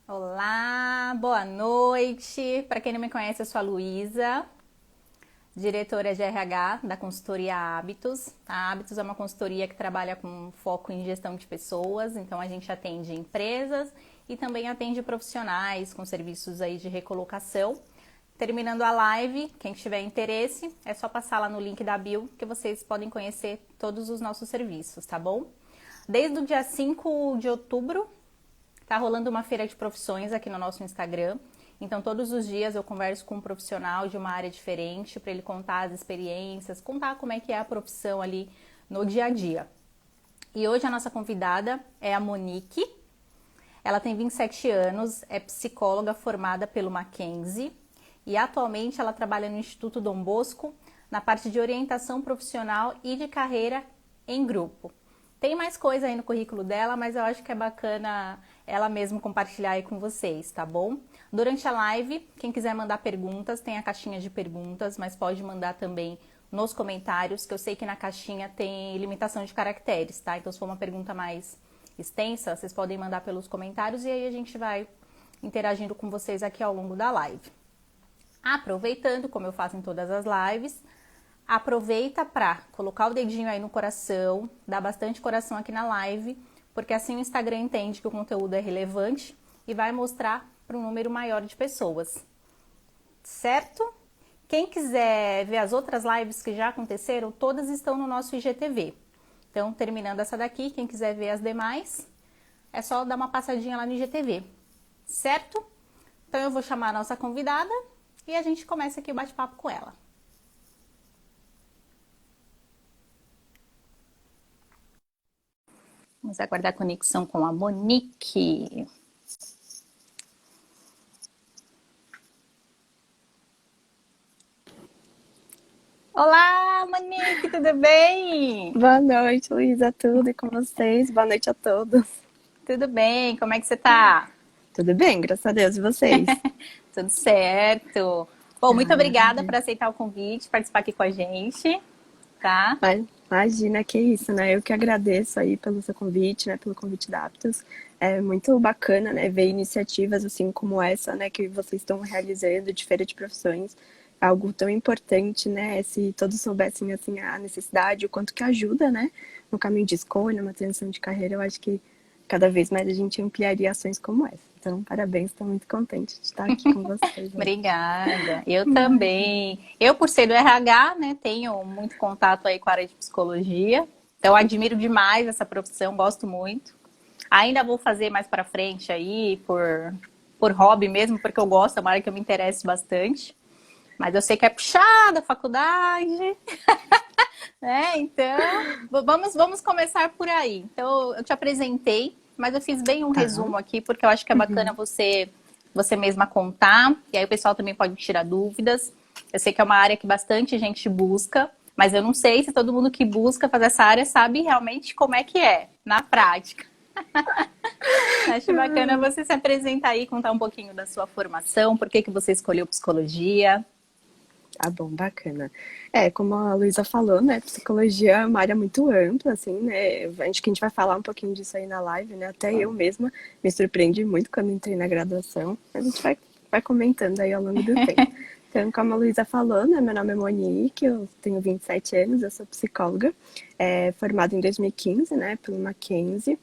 Olá, boa noite. Para quem não me conhece, eu sou a Luísa, diretora de RH da consultoria Hábitos. A Hábitos é uma consultoria que trabalha com foco em gestão de pessoas, então a gente atende empresas e também atende profissionais com serviços aí de recolocação. Terminando a live, quem tiver interesse, é só passar lá no link da bio que vocês podem conhecer todos os nossos serviços, tá bom? Desde o dia 5 de outubro, tá rolando uma feira de profissões aqui no nosso Instagram. Então, todos os dias eu converso com um profissional de uma área diferente para ele contar as experiências, contar como é que é a profissão ali no dia a dia. E hoje a nossa convidada é a Monique. Ela tem 27 anos, é psicóloga formada pelo Mackenzie e atualmente ela trabalha no Instituto Dom Bosco na parte de orientação profissional e de carreira em grupo. Tem mais coisa aí no currículo dela, mas eu acho que é bacana ela mesma compartilhar aí com vocês, tá bom? Durante a live, quem quiser mandar perguntas, tem a caixinha de perguntas, mas pode mandar também nos comentários, que eu sei que na caixinha tem limitação de caracteres, tá? Então, se for uma pergunta mais extensa, vocês podem mandar pelos comentários e aí a gente vai interagindo com vocês aqui ao longo da live. Aproveitando, como eu faço em todas as lives, aproveita para colocar o dedinho aí no coração, dar bastante coração aqui na live, porque assim o Instagram entende que o conteúdo é relevante e vai mostrar para um número maior de pessoas, certo? Quem quiser ver as outras lives que já aconteceram, todas estão no nosso IGTV. Então, terminando essa daqui, quem quiser ver as demais, é só dar uma passadinha lá no IGTV, certo? Então, eu vou chamar a nossa convidada e a gente começa aqui o bate-papo com ela. Vamos aguardar a conexão com a Monique. Olá, Monique, tudo bem? Boa noite, Luísa, tudo e com vocês? Boa noite a todos. Tudo bem, como é que você tá? Tudo bem, graças a Deus, e vocês? Tudo certo. Bom, muito Ah, obrigada maravilha. por aceitar o convite, participar aqui com a gente, tá? Mas, imagina, que isso, né? Eu que agradeço aí pelo seu convite, né? Pelo convite da Aptos. É muito bacana, né? Ver iniciativas assim como essa, né? Que vocês estão realizando de feira de profissões. Algo tão importante, né? Se todos soubessem, assim, a necessidade, o quanto que ajuda, né? No caminho de escolha, uma transição de carreira, eu acho que cada vez mais a gente ampliaria ações como essa. Então, parabéns, estou muito contente de estar aqui com vocês hoje. Obrigada. Eu Imagina. também. Eu, por ser do RH, né, tenho muito contato aí com a área de psicologia. Então, admiro demais essa profissão, gosto muito. Ainda vou fazer mais para frente aí, por hobby mesmo, porque eu gosto, é uma área que eu me interesso bastante. Mas eu sei que é puxada a faculdade, né? Então, vamos começar por aí. Então, eu te apresentei, mas eu fiz bem um Tá. resumo aqui, porque eu acho que é bacana Uhum. você mesma contar, e aí o pessoal também pode tirar dúvidas. Eu sei que é uma área que bastante gente busca, mas eu não sei se todo mundo que busca fazer essa área sabe realmente como é que é, na prática. Acho bacana você se apresentar aí, contar um pouquinho da sua formação, por que que você escolheu psicologia. Tá bom, bacana. É, como a Luísa falou, né, psicologia é uma área muito ampla, assim, né, acho que a gente vai falar um pouquinho disso aí na live, né, até eu mesma me surpreendi muito quando entrei na graduação, a gente vai comentando aí ao longo do tempo. Então, como a Luísa falou, né, meu nome é Monique, eu tenho 27 anos, eu sou psicóloga, formada em 2015, né, pelo Mackenzie.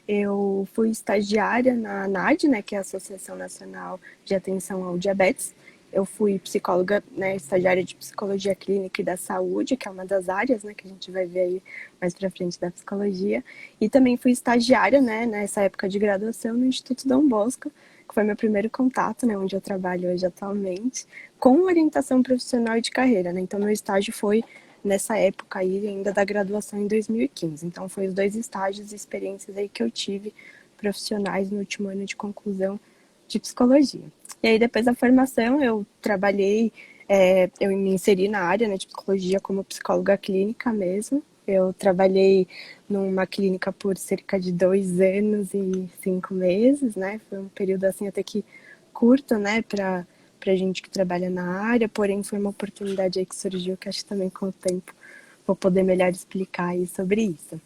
Eu fui estagiária na ANAD, né, que é a Associação Nacional de Atenção ao Diabetes. Eu fui psicóloga, né, estagiária de psicologia clínica e da saúde, que é uma das áreas, né, que a gente vai ver aí mais para frente da psicologia. E também fui estagiária, né, nessa época de graduação no Instituto Dom Bosco, que foi meu primeiro contato, né, onde eu trabalho hoje atualmente, com orientação profissional e de carreira, né. Então, meu estágio foi nessa época aí ainda da graduação em 2015. Então, foi os dois estágios e experiências aí que eu tive profissionais no último ano de conclusão de psicologia. E aí, depois da formação, eu trabalhei, eu me inseri na área, né, de psicologia como psicóloga clínica mesmo. Eu trabalhei numa clínica por cerca de 2 anos e 5 meses, né? Foi um período assim até que curto, né, para gente que trabalha na área, porém foi uma oportunidade aí que surgiu que acho que também com o tempo vou poder melhor explicar aí sobre isso.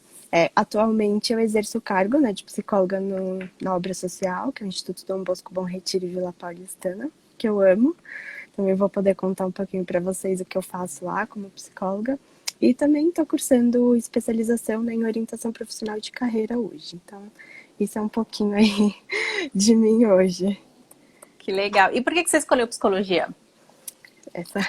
Atualmente eu exerço o cargo, né, de psicóloga na obra social, que é o Instituto Dom Bosco Bom Retiro Vila Paulistana, que eu amo. Também vou poder contar um pouquinho para vocês o que eu faço lá como psicóloga. E também estou cursando especialização, né, em orientação profissional de carreira hoje. Então, isso é um pouquinho aí de mim hoje. Que legal. E por que você escolheu psicologia? Essa,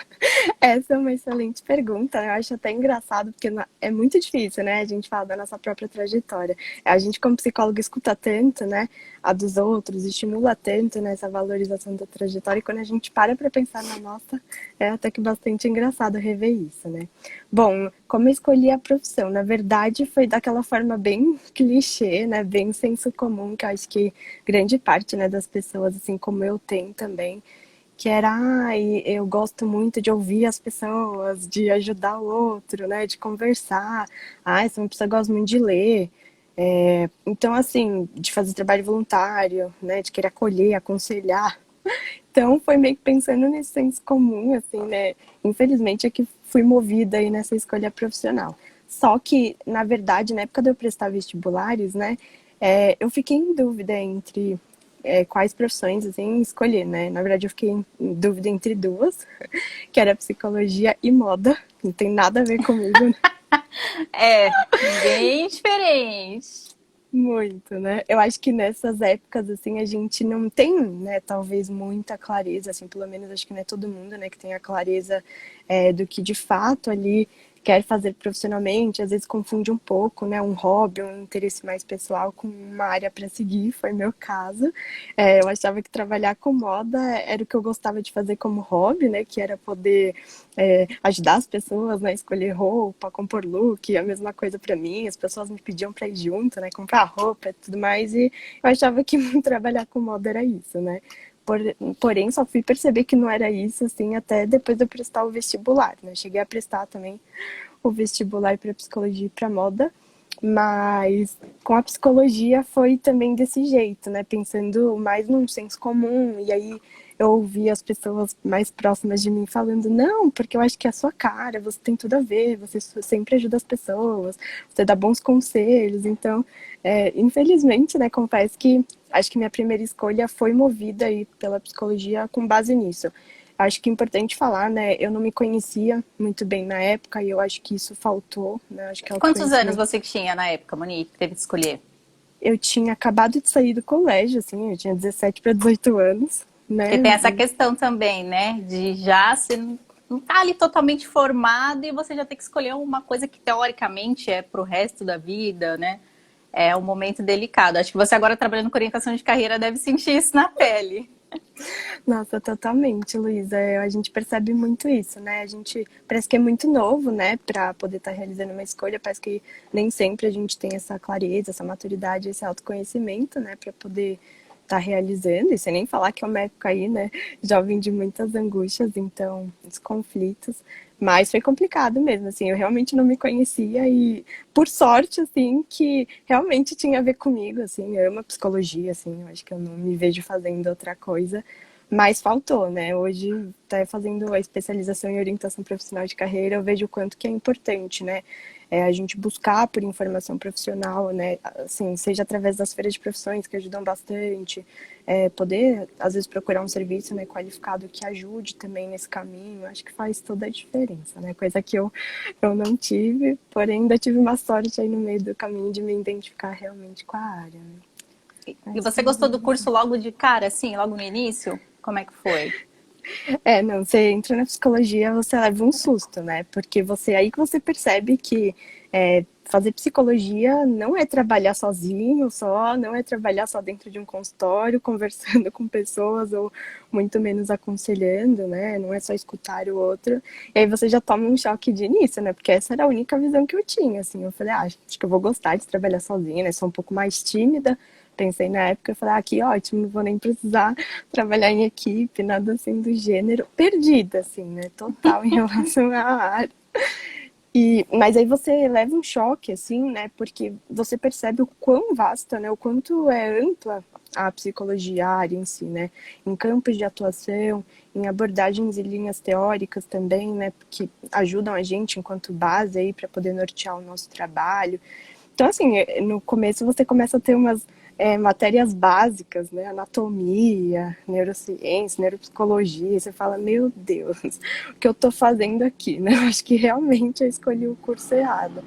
essa é uma excelente pergunta. Eu acho até engraçado, porque é muito difícil, né? A gente falar da nossa própria trajetória. A gente, como psicólogo, escuta tanto, né? A dos outros, estimula tanto nessa valorização da trajetória. E quando a gente para pensar na nossa, é até que bastante engraçado rever isso, né? Bom, como eu escolhi a profissão? Na verdade, foi daquela forma bem clichê, né? Bem senso comum, que eu acho que grande parte, né, das pessoas, assim como eu, tem também que era, eu gosto muito de ouvir as pessoas, de ajudar o outro, né, de conversar. Sou uma pessoa que gosta muito de ler. Então, assim, de fazer trabalho voluntário, né, de querer acolher, aconselhar. Então, foi meio que pensando nesse senso comum, assim, né. Infelizmente, é que fui movida aí nessa escolha profissional. Só que, na verdade, na época de eu prestar vestibulares, né, eu fiquei em dúvida entre quais profissões assim escolher, né? Na verdade, eu fiquei em dúvida entre duas, que era psicologia e moda. Não tem nada a ver comigo, né? É, bem diferente. Muito, né? Eu acho que nessas épocas, assim, a gente não tem, né, talvez muita clareza, assim, pelo menos acho que não é todo mundo, né, que tem a clareza do que de fato ali quer fazer profissionalmente, às vezes confunde um pouco, né, um hobby, um interesse mais pessoal com uma área para seguir, foi meu caso. Eu achava que trabalhar com moda era o que eu gostava de fazer como hobby, né, que era poder ajudar as pessoas, né, escolher roupa, compor look, a mesma coisa para mim, as pessoas me pediam para ir junto, né, comprar roupa e tudo mais, e eu achava que trabalhar com moda era isso, né. Porém, só fui perceber que não era isso, assim, até depois de eu prestar o vestibular, né? Cheguei a prestar também o vestibular para psicologia e para moda, mas com a psicologia foi também desse jeito, né? Pensando mais num senso comum, e aí eu ouvi as pessoas mais próximas de mim falando, não, porque eu acho que é a sua cara, você tem tudo a ver, você sempre ajuda as pessoas, você dá bons conselhos, então, infelizmente, né, confesso que acho que minha primeira escolha foi movida aí pela psicologia com base nisso. Acho que é importante falar, né? Eu não me conhecia muito bem na época e eu acho que isso faltou, né? Acho que é Quantos anos autoconhecimento. você tinha na época, Monique, que teve que escolher? Eu tinha acabado de sair do colégio, assim, eu tinha 17 para 18 anos, né? Porque tem essa questão também, né? De já você não tá ali totalmente formado e você já tem que escolher uma coisa que teoricamente é pro resto da vida, né? É um momento delicado. Acho que você agora trabalhando com orientação de carreira deve sentir isso na pele. Nossa, totalmente, Luísa. A gente percebe muito isso, né? A gente parece que é muito novo, né, para poder estar realizando uma escolha. Parece que nem sempre a gente tem essa clareza, essa maturidade, esse autoconhecimento, né, para poder estar realizando. E sem nem falar que é uma época aí, né, jovem de muitas angústias, então, os conflitos. Mas foi complicado mesmo, assim, eu realmente não me conhecia e, por sorte, assim, que realmente tinha a ver comigo, assim, eu amo a psicologia, assim, eu acho que eu não me vejo fazendo outra coisa, mas faltou, né? Hoje, tá fazendo a especialização em orientação profissional de carreira, eu vejo o quanto que é importante, né? A gente buscar por informação profissional, né? Assim, seja através das feiras de profissões, que ajudam bastante, poder, às vezes, procurar um serviço, né, qualificado que ajude também nesse caminho, acho que faz toda a diferença, né? Coisa que eu não tive, porém ainda tive uma sorte aí no meio do caminho de me identificar realmente com a área, né? E Mas você foi gostou do bem. curso logo de cara, assim, logo no início? Como é que foi? Não, você entra na psicologia, você leva um susto, né? Porque você aí que você percebe que fazer psicologia não é trabalhar sozinho só, não é trabalhar só dentro de um consultório, conversando com pessoas ou muito menos aconselhando, né? Não é só escutar o outro. E aí você já toma um choque de início, né? Porque essa era a única visão que eu tinha, assim. Eu falei, acho que eu vou gostar de trabalhar sozinha, né? Sou um pouco mais tímida. Pensei na época, eu falei, que ótimo, não vou nem precisar trabalhar em equipe, nada assim do gênero. Perdida, assim, né? Total em relação à área. Mas aí você leva um choque, assim, né? Porque você percebe o quão vasta, né? O quanto é ampla a psicologia, a área em si, né? Em campos de atuação, em abordagens e linhas teóricas também, né? Que ajudam a gente enquanto base aí para poder nortear o nosso trabalho. Então, assim, no começo você começa a ter umas matérias básicas, né? Anatomia, neurociência, neuropsicologia. E você fala, meu Deus, o que eu tô fazendo aqui, né? Eu acho que realmente eu escolhi o curso errado.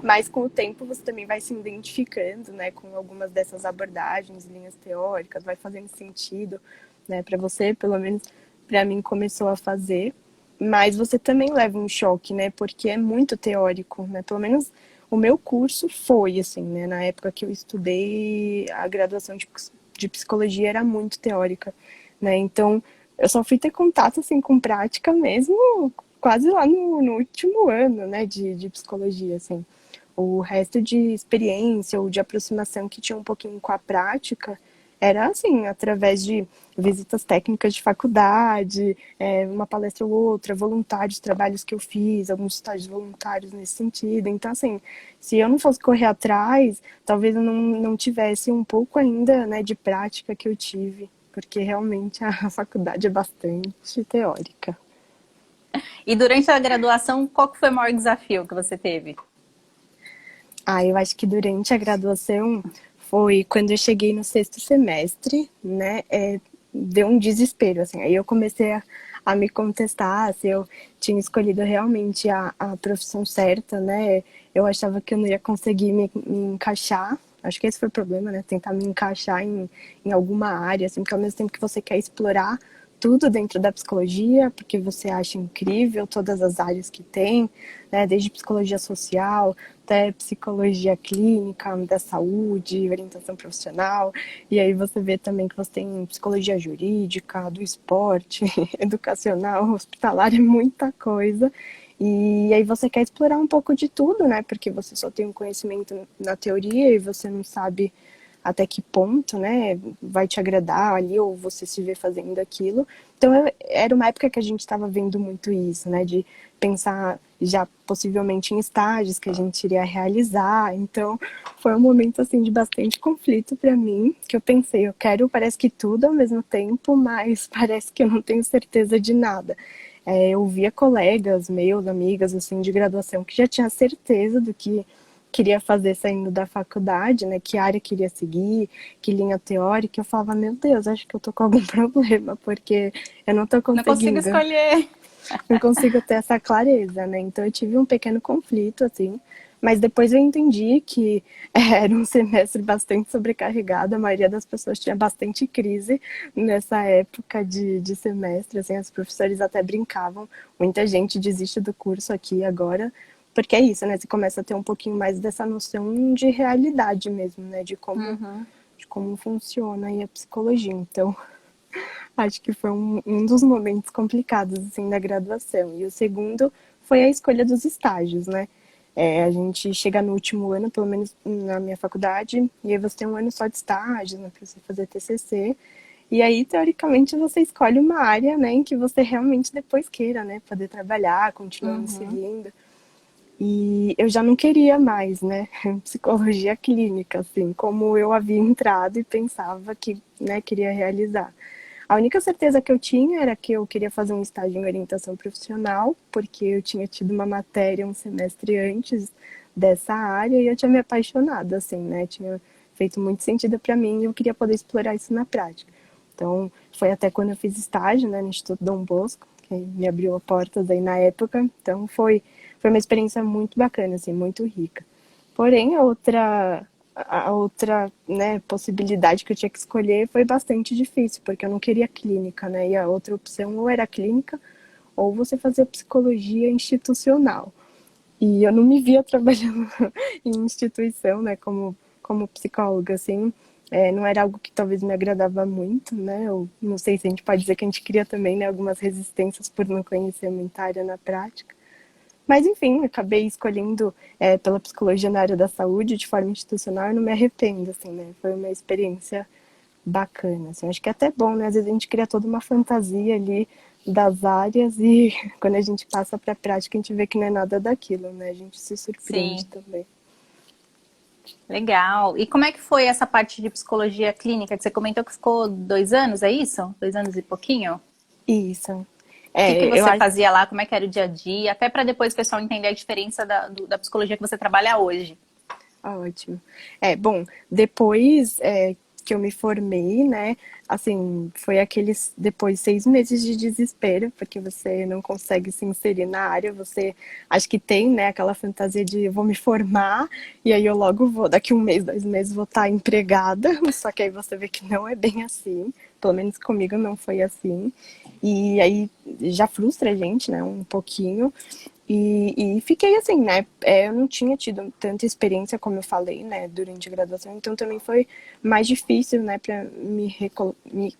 Mas com o tempo você também vai se identificando, né, com algumas dessas abordagens, linhas teóricas, vai fazendo sentido, né, para você, pelo menos para mim começou a fazer. Mas você também leva um choque, né, porque é muito teórico, né? Pelo menos o meu curso foi assim, né, na época que eu estudei a graduação de psicologia era muito teórica, né? Então, eu só fui ter contato assim com prática mesmo quase lá no último ano, né, de psicologia, assim. O resto de experiência ou de aproximação que tinha um pouquinho com a prática era assim, através de visitas técnicas de faculdade, uma palestra ou outra, voluntários, trabalhos que eu fiz, alguns estágios voluntários nesse sentido. Então, assim, se eu não fosse correr atrás, talvez eu não tivesse um pouco ainda, né, de prática que eu tive, porque realmente a faculdade é bastante teórica. E durante a graduação, qual que foi o maior desafio que você teve? Eu acho que durante a graduação foi quando eu cheguei no sexto semestre, né? Deu um desespero, assim. Aí eu comecei a me contestar se eu tinha escolhido realmente a profissão certa, né? Eu achava que eu não ia conseguir me encaixar. Acho que esse foi o problema, né? Tentar me encaixar em alguma área, assim, porque ao mesmo tempo que você quer explorar tudo dentro da psicologia, porque você acha incrível todas as áreas que tem, né? Desde psicologia social até psicologia clínica, da saúde, orientação profissional. E aí você vê também que você tem psicologia jurídica, do esporte, educacional, hospitalar, é muita coisa. E aí você quer explorar um pouco de tudo, né? Porque você só tem um conhecimento na teoria e você não sabe até que ponto, né, vai te agradar ali ou você se vê fazendo aquilo. Então era uma época que a gente estava vendo muito isso, né, de pensar já possivelmente em estágios que a gente iria realizar. Então foi um momento assim de bastante conflito para mim, que eu pensei, eu quero, parece que tudo ao mesmo tempo, mas parece que eu não tenho certeza de nada. Eu via colegas meus, amigas assim de graduação que já tinha certeza do que queria fazer saindo da faculdade, né? Que área queria seguir, que linha teórica. Eu falava, meu Deus, acho que eu tô com algum problema, porque eu não tô Não consigo conseguindo, escolher. não consigo ter essa clareza, né? Então eu tive um pequeno conflito, assim. Mas depois eu entendi que era um semestre bastante sobrecarregado, a maioria das pessoas tinha bastante crise nessa época de semestre, assim, os professores até brincavam, muita gente desiste do curso aqui agora, porque é isso, né? Você começa a ter um pouquinho mais dessa noção de realidade mesmo, né? Uhum. De como funciona aí a psicologia. Então, acho que foi um dos momentos complicados, assim, da graduação. E o segundo foi a escolha dos estágios, né? A gente chega no último ano, pelo menos na minha faculdade, e aí você tem um ano só de estágio, né? Pra você fazer TCC. E aí, teoricamente, você escolhe uma área, né, em que você realmente depois queira, né, poder trabalhar, continuando Uhum. seguindo. E eu já não queria mais, né, psicologia clínica, assim, como eu havia entrado e pensava que, né, queria realizar. A única certeza que eu tinha era que eu queria fazer um estágio em orientação profissional, porque eu tinha tido uma matéria um semestre antes dessa área e eu tinha me apaixonado, assim, né, tinha feito muito sentido para mim e eu queria poder explorar isso na prática. Então, foi até quando eu fiz estágio, né, no Instituto Dom Bosco, que me abriu portas aí na época. Então, foi uma experiência muito bacana, assim, muito rica. Porém, a outra, né, possibilidade que eu tinha que escolher foi bastante difícil, porque eu não queria clínica, né? E a outra opção ou era clínica ou você fazia psicologia institucional. E eu não me via trabalhando em instituição, né, como psicóloga, assim. Não era algo que talvez me agradava muito, né? Eu não sei se a gente pode dizer que a gente cria também, né, algumas resistências por não conhecer muita área na prática. Mas, enfim, acabei escolhendo pela psicologia na área da saúde de forma institucional e não me arrependo, assim, né? Foi uma experiência bacana, assim. Acho que é até bom, né? Às vezes a gente cria toda uma fantasia ali das áreas e quando a gente passa para a prática a gente vê que não é nada daquilo, né? A gente se surpreende Sim, também. legal. E como é que foi essa parte de psicologia clínica que você comentou que ficou 2 anos, é isso? 2 anos e pouquinho? O Isso. que que Eu você acho. fazia lá? Como é que era o dia a dia? Até para depois o pessoal entender a diferença da psicologia que você trabalha hoje. Ótimo. Bom, depois que eu me formei, né, assim, foi aqueles, depois 6 meses de desespero, porque você não consegue se inserir na área, você acha que tem, né, aquela fantasia de eu vou me formar, e aí eu logo vou, daqui 1 mês, 2 meses, vou estar empregada, só que aí você vê que não é bem assim, pelo menos comigo não foi assim, e aí já frustra a gente, né, um pouquinho, e fiquei assim, né? Eu não tinha tido tanta experiência, como eu falei, né, durante a graduação, então também foi mais difícil, né, para me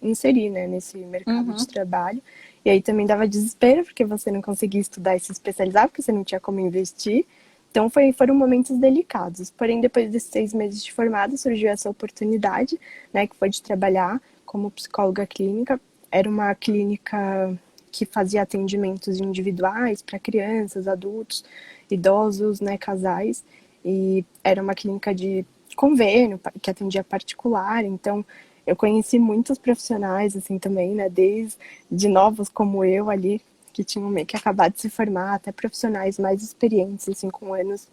inserir, né, nesse mercado de Uhum. trabalho. E aí também dava desespero, porque você não conseguia estudar e se especializar, porque você não tinha como investir. Então foram momentos delicados. Porém, depois desses 6 meses de formada, surgiu essa oportunidade, né, que foi de trabalhar como psicóloga clínica. Era uma clínica que fazia atendimentos individuais para crianças, adultos, idosos, né, casais. E era uma clínica de convênio que atendia particular. Então, eu conheci muitos profissionais assim também, né, desde novos como eu ali, que tinham meio que acabado de se formar, até profissionais mais experientes, assim, com anos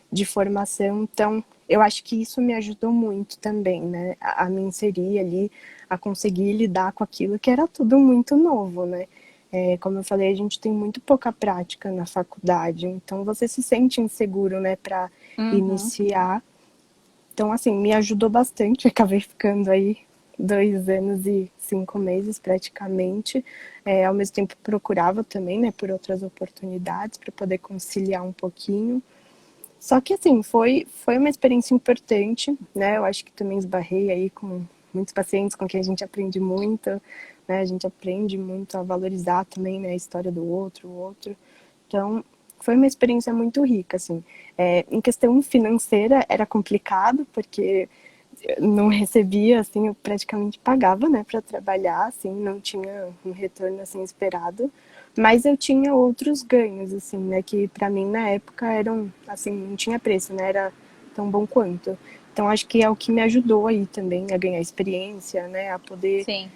de formação. Então, eu acho que isso me ajudou muito também, né, a me inserir ali, a conseguir lidar com aquilo que era tudo muito novo, né. Como eu falei, a gente tem muito pouca prática na faculdade, então você se sente inseguro, né, para Uhum. iniciar. Então, assim, me ajudou bastante. Acabei ficando aí 2 anos e 5 meses praticamente. Ao mesmo tempo procurava também, né, por outras oportunidades para poder conciliar um pouquinho. Só que assim, foi uma experiência importante, né? Eu acho que também esbarrei aí com muitos pacientes com quem a gente aprende muito, né? A gente aprende muito a valorizar também, né, a história do outro, o outro. Então, foi uma experiência muito rica, assim. Em questão financeira era complicado, porque eu não recebia, assim, eu praticamente pagava, né, para trabalhar, assim, não tinha um retorno, assim, esperado. Mas eu tinha outros ganhos, assim, né, que para mim na época eram, assim, não tinha preço, né, era tão bom quanto. Então acho que é o que me ajudou aí também a ganhar experiência, né, a poder, Sim.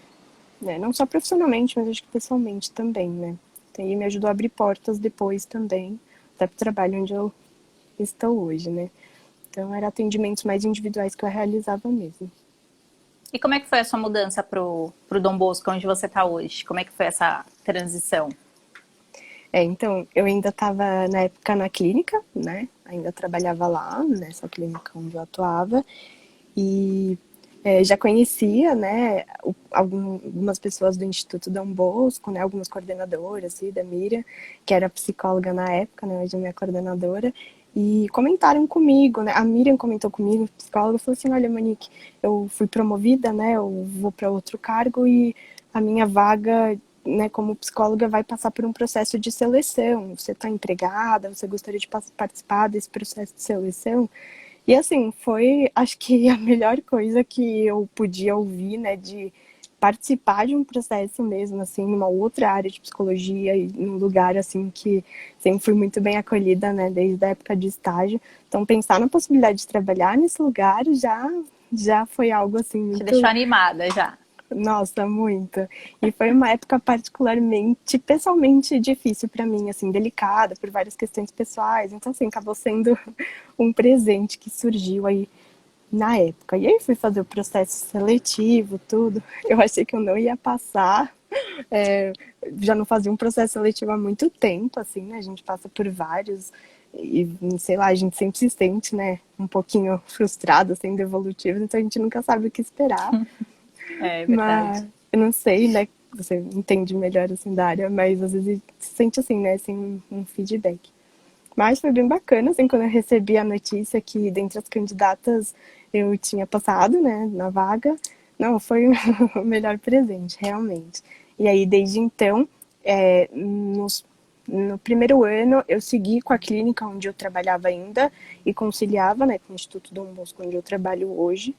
né, não só profissionalmente, mas acho que pessoalmente também, né. Então, e me ajudou a abrir portas depois também, até para o trabalho onde eu estou hoje, né. Então, eram atendimentos mais individuais que eu realizava mesmo. E como é que foi a sua mudança pro Dom Bosco, onde você está hoje? Como é que foi essa transição? Então, eu ainda estava na época na clínica, né? Ainda trabalhava lá, nessa clínica onde eu atuava. E já conhecia, né, algumas pessoas do Instituto Dom Bosco, né, algumas coordenadoras, assim, da Miriam, que era psicóloga na época, né, hoje é minha coordenadora, e comentaram comigo, né, a Miriam comentou comigo, psicóloga, falou assim, olha, Monique, eu fui promovida, né, eu vou para outro cargo e a minha vaga, né, como psicóloga vai passar por um processo de seleção, você está empregada, você gostaria de participar desse processo de seleção? E assim, foi acho que a melhor coisa que eu podia ouvir, né, de participar de um processo mesmo, assim, numa outra área de psicologia e num lugar, assim, que sempre fui muito bem acolhida, né, desde a época de estágio. Então, pensar na possibilidade de trabalhar nesse lugar já foi algo, assim, Te deixou muito animada já. nossa, muito. E foi uma época particularmente, pessoalmente difícil para mim, assim, delicada por várias questões pessoais. Então, assim, acabou sendo um presente que surgiu aí na época. E aí fui fazer o processo seletivo, tudo. Eu achei que eu não ia passar. É, já não fazia um processo seletivo há muito tempo, assim, né? A gente passa por vários e, sei lá, a gente sempre se sente, né? Um pouquinho frustrado, sendo evolutivo, então a gente nunca sabe o que esperar. É verdade. Mas eu não sei, né? Você entende melhor assim da área, mas às vezes se sente assim, né? Sem um feedback. Mas foi bem bacana, assim, quando eu recebi a notícia que dentre as candidatas eu tinha passado, né, na vaga. Não, foi o melhor presente, realmente. E aí, desde então, no primeiro ano, eu segui com a clínica onde eu trabalhava ainda e conciliava, né, com o Instituto Dom Bosco, onde eu trabalho hoje.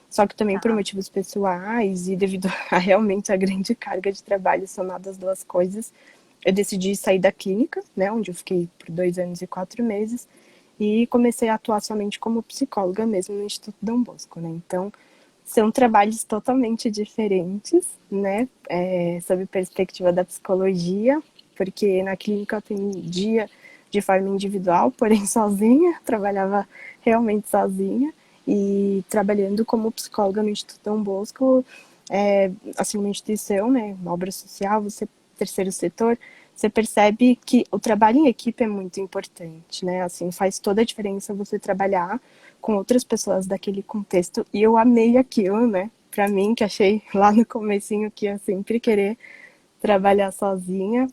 Só que também por Tá. motivos pessoais e devido a realmente a grande carga de trabalho somada as duas coisas, eu decidi sair da clínica, né, onde eu fiquei por 2 anos e 4 meses, e comecei a atuar somente como psicóloga mesmo no Instituto Dom Bosco, né. Então, são trabalhos totalmente diferentes, né, sob perspectiva da psicologia, porque na clínica eu atendia de forma individual, porém sozinha, trabalhava realmente sozinha. E trabalhando como psicóloga no Instituto Dom Bosco, assim, uma instituição, né, uma obra social, você, terceiro setor, você percebe que o trabalho em equipe é muito importante, né? Assim, faz toda a diferença você trabalhar com outras pessoas daquele contexto. E eu amei aquilo, né? Pra mim, que achei lá no comecinho que ia sempre querer trabalhar sozinha,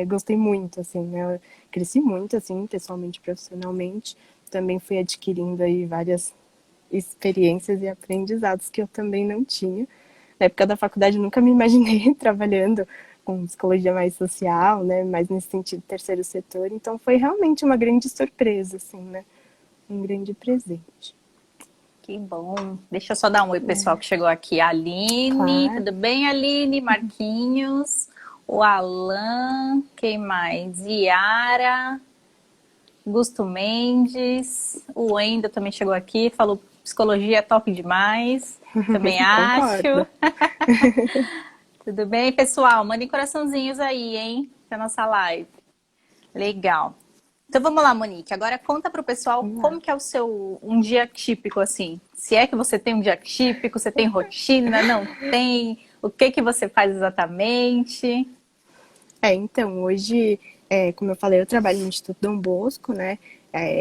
gostei muito, assim, né? Eu cresci muito, assim, pessoalmente, profissionalmente. Também fui adquirindo aí várias experiências e aprendizados que eu também não tinha. Na época da faculdade, nunca me imaginei trabalhando com psicologia mais social, né? Mais nesse sentido, terceiro setor. Então, foi realmente uma grande surpresa, assim, né? Um grande presente. Que bom. Deixa eu só dar um oi, pessoal, que chegou aqui. Aline, Claro. tudo bem, Aline? Marquinhos, o Alan, quem mais? Yara, Gusto Mendes, o Wendel também chegou aqui, falou psicologia é top demais. Também acho. Concordo. Tudo bem, pessoal? Mandem coraçãozinhos aí, hein? Pra nossa live. Legal. Então vamos lá, Monique. Agora conta para o pessoal Vamos lá. como que é o seu um dia típico assim. Se é que você tem um dia típico, você tem rotina, não tem? O que que você faz exatamente? Então, hoje, como eu falei, eu trabalho no Instituto Dom Bosco, né?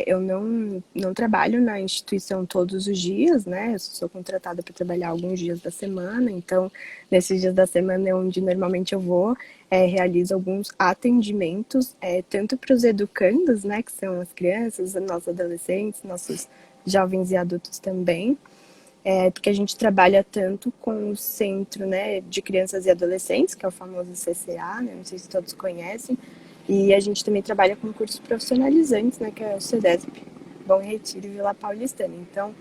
Eu não trabalho na instituição todos os dias, né? Eu sou contratada para trabalhar alguns dias da semana, então, nesses dias da semana é onde normalmente eu vou, realizo alguns atendimentos, tanto para os educandos, né? Que são as crianças, nossos adolescentes, nossos jovens e adultos também, porque a gente trabalha tanto com o Centro, né, de Crianças e Adolescentes, que é o famoso CCA, né, não sei se todos conhecem, e a gente também trabalha com cursos profissionalizantes, né, que é o CEDESP, Bom Retiro e Vila Paulistana. Então,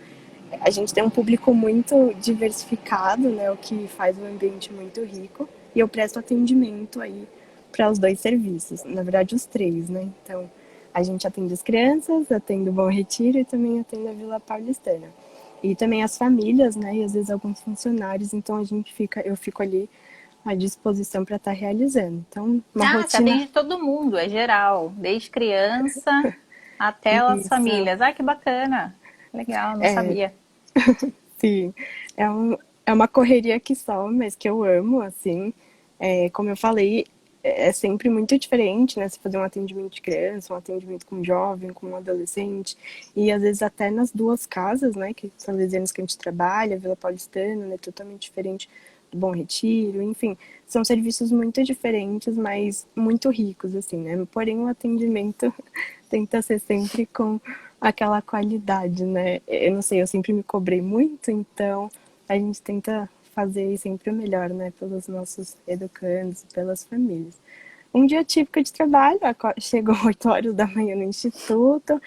a gente tem um público muito diversificado, né, o que faz um ambiente muito rico, e eu presto atendimento aí para os dois serviços, na verdade os três, né, então a gente atende as crianças, atende o Bom Retiro e também atende a Vila Paulistana. E também as famílias, né? E às vezes alguns funcionários, então eu fico ali à disposição para estar realizando. Então, uma Ah, você rotina atende todo mundo, é geral, desde criança até as isso, famílias. Ah, que bacana. Legal, não sabia. sim, é uma correria que só, mas que eu amo, assim. Como eu falei, é sempre muito diferente, né? Você fazer um atendimento de criança, um atendimento com um jovem, com um adolescente, e às vezes até nas duas casas, né? Que são as que a gente trabalha, Vila Paulistana, né? Totalmente diferente do Bom Retiro, enfim, são serviços muito diferentes, mas muito ricos, assim, né? Porém, o atendimento tenta ser sempre com aquela qualidade, né? Eu não sei, eu sempre me cobrei muito, então a gente tenta fazer sempre o melhor, né? Pelos nossos educandos, pelas famílias. Um dia típico de trabalho, chegou 8 horas da manhã no instituto.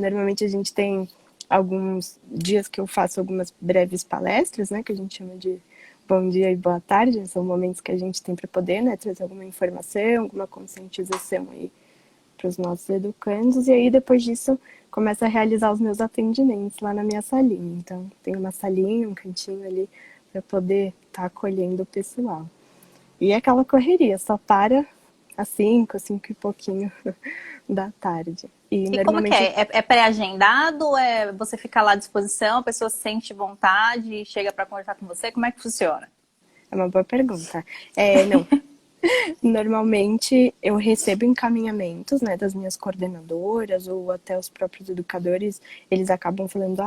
Normalmente a gente tem alguns dias que eu faço algumas breves palestras, né? Que a gente chama de bom dia e boa tarde. São momentos que a gente tem para poder, né? Trazer alguma informação, alguma conscientização aí para os nossos educandos, e aí depois disso começo a realizar os meus atendimentos lá na minha salinha. Então, tem uma salinha, um cantinho ali para poder estar acolhendo o pessoal. E é aquela correria, só para às 5 e pouquinho da tarde. E E como que normalmente é? É pré-agendado? Ou é você ficar lá à disposição, a pessoa sente vontade e chega para conversar com você? Como é que funciona? é uma boa pergunta. Não, normalmente eu recebo encaminhamentos, né, das minhas coordenadoras ou até os próprios educadores, eles acabam falando,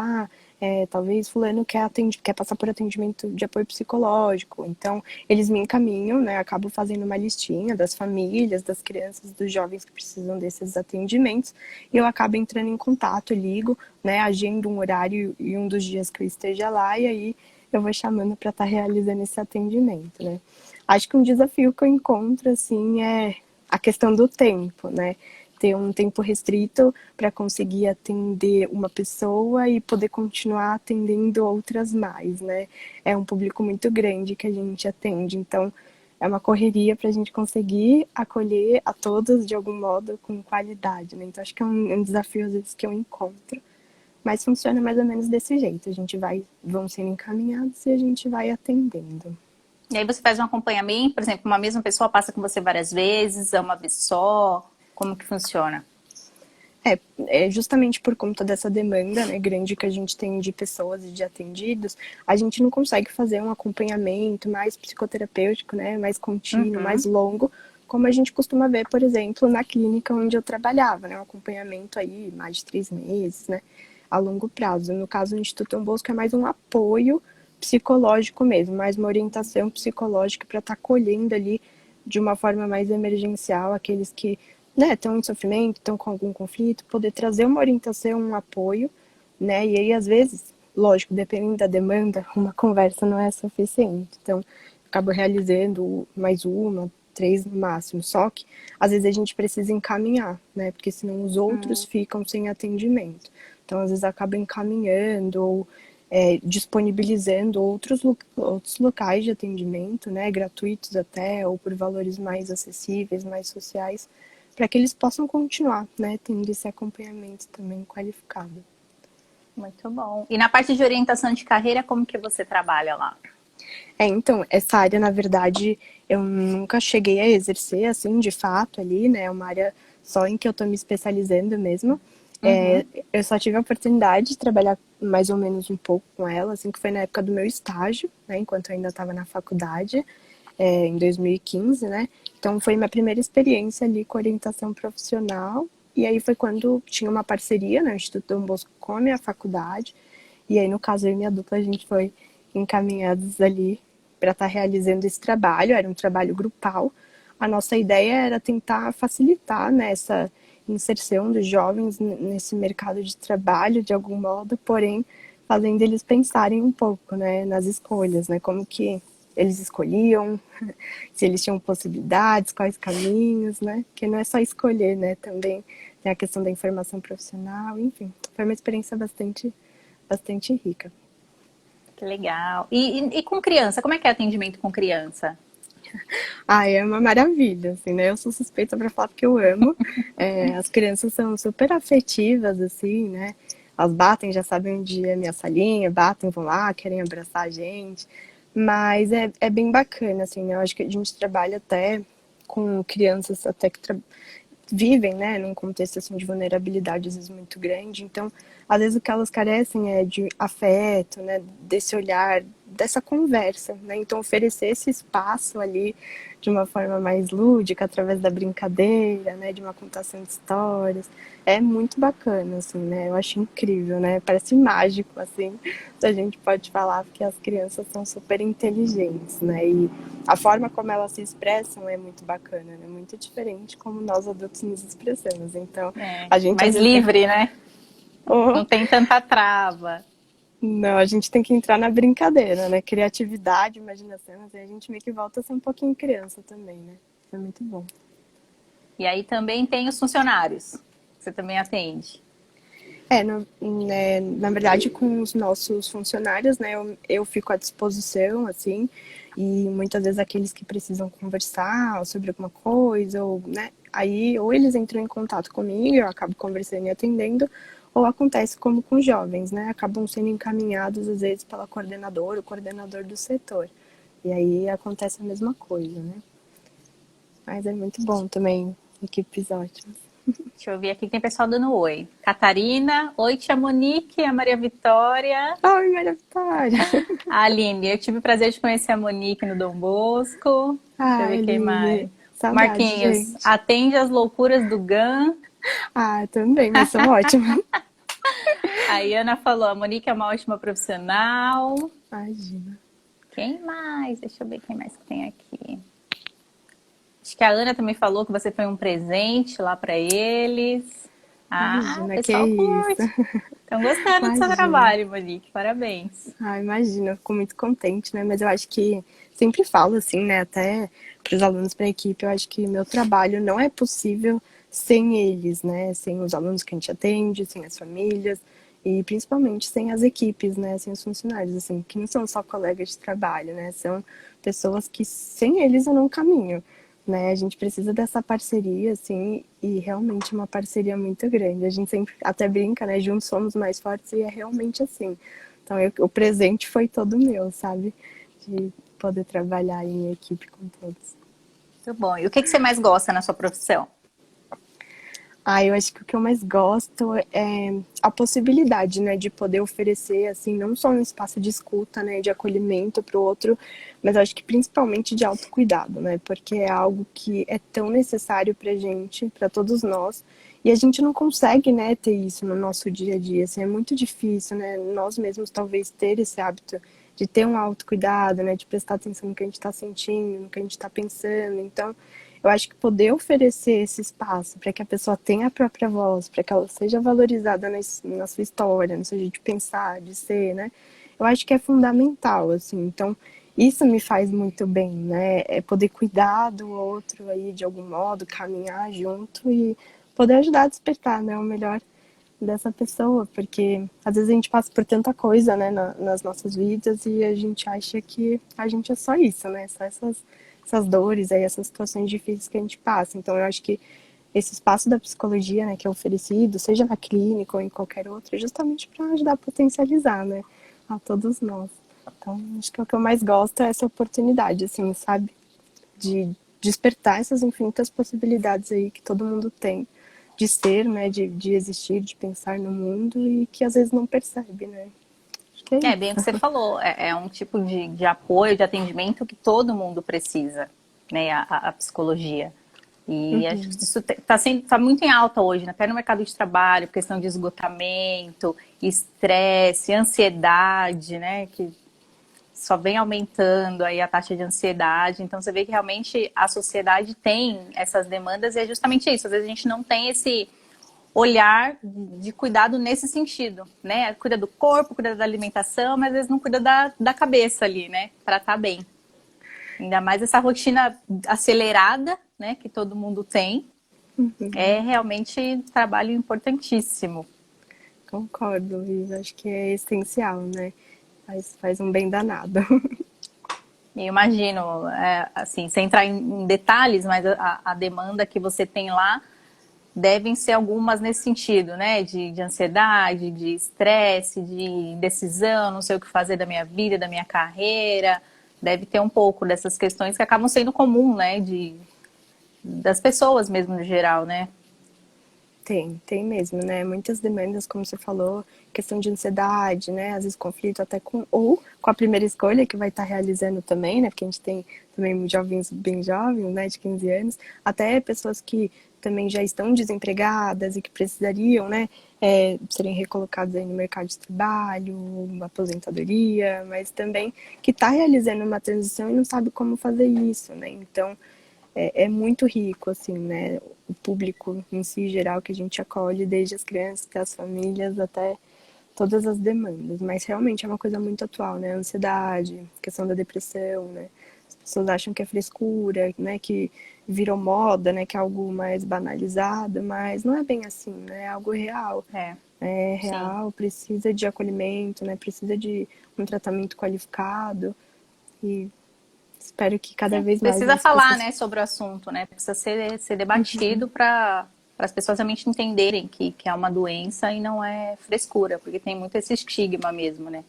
talvez fulano quer passar por atendimento de apoio psicológico, então eles me encaminham, né, acabo fazendo uma listinha das famílias, das crianças, dos jovens que precisam desses atendimentos, e eu acabo entrando em contato, ligo, né, agendo um horário e um dos dias que eu esteja lá, e aí eu vou chamando para estar realizando esse atendimento, né. Acho que um desafio que eu encontro, assim, é a questão do tempo, né? Ter um tempo restrito para conseguir atender uma pessoa e poder continuar atendendo outras mais, né? É um público muito grande que a gente atende, então é uma correria para a gente conseguir acolher a todos de algum modo com qualidade, né? Então acho que é um desafio às vezes que eu encontro, mas funciona mais ou menos desse jeito. A gente vão sendo encaminhados e a gente vai atendendo. E aí você faz um acompanhamento, por exemplo, uma mesma pessoa passa com você várias vezes, é uma vez só? Como que funciona? É justamente por conta dessa demanda, né, grande que a gente tem de pessoas e de atendidos, a gente não consegue fazer um acompanhamento mais psicoterapêutico, né, mais contínuo, mais Uhum. longo, como a gente costuma ver, por exemplo, na clínica onde eu trabalhava, né, um acompanhamento aí mais de 3 meses, né, a longo prazo. No caso do Instituto Dom Bosco é mais um apoio psicológico mesmo, mais uma orientação psicológica para estar acolhendo ali de uma forma mais emergencial aqueles que, né, estão em sofrimento, estão com algum conflito, poder trazer uma orientação, um apoio, né, e aí às vezes, lógico, dependendo da demanda, uma conversa não é suficiente, então acabo realizando mais uma, 3 no máximo, só que às vezes a gente precisa encaminhar, né, porque senão os outros ficam sem atendimento, então às vezes acaba encaminhando ou disponibilizando outros locais de atendimento, né, gratuitos até, ou por valores mais acessíveis, mais sociais, para que eles possam continuar, né, tendo esse acompanhamento também qualificado. Muito bom. E na parte de orientação de carreira, como que você trabalha lá? Então, essa área, na verdade, eu nunca cheguei a exercer, assim, de fato, ali, né, é uma área só em que eu tô me especializando mesmo. Uhum. Eu só tive a oportunidade de trabalhar mais ou menos um pouco com ela, assim, que foi na época do meu estágio, né, enquanto eu ainda estava na faculdade, em 2015, né, então foi minha primeira experiência ali com orientação profissional, e aí foi quando tinha uma parceria, né, o Instituto Dom Bosco com a minha faculdade, e aí, no caso, eu e minha dupla, a gente foi encaminhados ali para estar realizando esse trabalho, era um trabalho grupal. A nossa ideia era tentar facilitar, né, essa inserção dos jovens nesse mercado de trabalho, de algum modo, porém, fazendo eles pensarem um pouco, né, nas escolhas, né, como que eles escolhiam, se eles tinham possibilidades, quais caminhos, né, porque não é só escolher, né, também tem a questão da informação profissional, enfim, foi uma experiência bastante rica. Que legal. E com criança, como é que é atendimento com criança? Ah, é uma maravilha, assim, né? Eu sou suspeita para falar porque eu amo. As crianças são super afetivas, assim, né? Elas batem, já sabem onde é minha salinha, batem, vão lá, querem abraçar a gente. Mas é bem bacana, assim, né? Eu acho que a gente trabalha até com crianças até que vivem, né, num contexto assim de vulnerabilidade às vezes muito grande. Então, às vezes o que elas carecem é de afeto, né, desse olhar, dessa conversa, né? Então, oferecer esse espaço ali de uma forma mais lúdica, através da brincadeira, né, de uma contação de histórias, é muito bacana, assim, né? Eu acho incrível, né? Parece mágico, assim, se a gente pode falar, porque as crianças são super inteligentes, né? E a forma como elas se expressam é muito bacana, né? Muito diferente como nós adultos nos expressamos. Então, É, a gente às mais vezes tem. livre, né? Oh, Não tem tanta trava. não, a gente tem que entrar na brincadeira, né? Criatividade, imaginação, assim, a gente meio que volta a ser um pouquinho criança também, né? Isso é muito bom. E aí também tem os funcionários. Você também atende. Na verdade, com os nossos funcionários, né, eu fico à disposição, assim, e muitas vezes aqueles que precisam conversar sobre alguma coisa, ou, né, aí ou eles entram em contato comigo, eu acabo conversando e atendendo, ou acontece como com jovens, né, acabam sendo encaminhados, às vezes, pela coordenadora, o coordenador do setor, e aí acontece a mesma coisa, né, mas é muito bom também, equipes ótimas. Deixa eu ver aqui que tem pessoal dando oi. Catarina, oi, tia Monique, a Maria Vitória. Ai, Maria Vitória! A Aline, eu tive o prazer de conhecer a Monique no Dom Bosco. Deixa eu ver Ai, quem mais. Aline, saudade, Marquinhos, gente. atende as loucuras do GAN. Ah, também, mas são ótimas. A Ana falou, a Monique é uma ótima profissional. Imagina. Quem mais? Deixa eu ver quem mais que tem aqui. Acho que a Ana também falou que você foi um presente lá para eles. Ah, o Imagina, que pessoal isso. curte. Estão gostando do seu Imagina. trabalho, Monique. Parabéns. Ah, imagina, eu fico muito contente, né? Mas eu acho que sempre falo assim, né? Até para os alunos, para a equipe, eu acho que meu trabalho não é possível sem eles, né? Sem os alunos que a gente atende, sem as famílias e principalmente sem as equipes, né? Sem os funcionários, assim, que não são só colegas de trabalho, né? São pessoas que sem eles eu não caminho, né? A gente precisa dessa parceria, assim, e realmente uma parceria muito grande. A gente sempre até brinca, né? Juntos somos mais fortes e é realmente assim. Então, o presente foi todo meu, sabe? De poder trabalhar em equipe com todos. Muito bom. E o que você mais gosta na sua profissão? Ah, eu acho que o que eu mais gosto é a possibilidade, né, de poder oferecer, assim, não só um espaço de escuta, né, de acolhimento para o outro, mas eu acho que principalmente de autocuidado, né, porque é algo que é tão necessário pra gente, para todos nós, e a gente não consegue, né, ter isso no nosso dia a dia, assim, é muito difícil, né, nós mesmos talvez ter esse hábito de ter um autocuidado, né, de prestar atenção no que a gente está sentindo, no que a gente está pensando, então eu acho que poder oferecer esse espaço para que a pessoa tenha a própria voz, para que ela seja valorizada na sua história, no seu jeito de pensar, de ser, né? Eu acho que é fundamental, assim. Então, isso me faz muito bem, né? É poder cuidar do outro aí de algum modo, caminhar junto e poder ajudar a despertar, né? O melhor dessa pessoa, porque às vezes a gente passa por tanta coisa, né, nas nossas vidas e a gente acha que a gente é só isso, né, só essas dores aí, essas situações difíceis que a gente passa. Então eu acho que esse espaço da psicologia, né, que é oferecido, seja na clínica ou em qualquer outro, é justamente para ajudar a potencializar, né, a todos nós. Então acho que o que eu mais gosto é essa oportunidade, assim, sabe, de despertar essas infinitas possibilidades aí que todo mundo tem de ser, né, de existir, de pensar no mundo e que às vezes não percebe, né? Acho que é É bem o que isso. você falou, é um tipo de apoio, de atendimento que todo mundo precisa, né? A psicologia. E acho que isso tá muito em alta hoje, né? Até no mercado de trabalho, questão de esgotamento, estresse, ansiedade, né? Que só vem aumentando aí a taxa de ansiedade. Então você vê que realmente a sociedade tem essas demandas e é justamente isso. Às vezes a gente não tem esse olhar de cuidado nesse sentido, né? Cuida do corpo, cuida da alimentação, mas às vezes não cuida da cabeça ali, né? Para estar bem. Ainda mais essa rotina acelerada, né? Que todo mundo tem. É realmente um trabalho importantíssimo. Concordo, Luiz. Acho que é essencial, né? Faz um bem danado. E imagino, assim, sem entrar em detalhes, mas a demanda que você tem lá devem ser algumas nesse sentido, né? De ansiedade, de estresse, de indecisão, não sei o que fazer da minha vida, da minha carreira. Deve ter um pouco dessas questões que acabam sendo comum, né? Das pessoas mesmo no geral, né? Tem mesmo, né? Muitas demandas, como você falou, questão de ansiedade, né? Às vezes conflito até ou com a primeira escolha que vai estar realizando também, né? Porque a gente tem também jovens bem jovens, né? De 15 anos, até pessoas que também já estão desempregadas e que precisariam, né? Serem recolocadas aí no mercado de trabalho, uma aposentadoria, mas também que está realizando uma transição e não sabe como fazer isso, né? Então, é muito rico, assim, né? O público em si, geral, que a gente acolhe, desde as crianças até as famílias, até todas as demandas. Mas realmente é uma coisa muito atual, né? A ansiedade, questão da depressão, né? As pessoas acham que é frescura, né? Que virou moda, né? Que é algo mais banalizado, mas não é bem assim, né? É algo real. É, É sim. real, precisa de acolhimento, né? Precisa de um tratamento qualificado e espero que cada Sim, vez mais precisa as falar, pessoas. né, sobre o assunto, né? Precisa ser debatido para as pessoas realmente entenderem que é uma doença e não é frescura, porque tem muito esse estigma mesmo, né?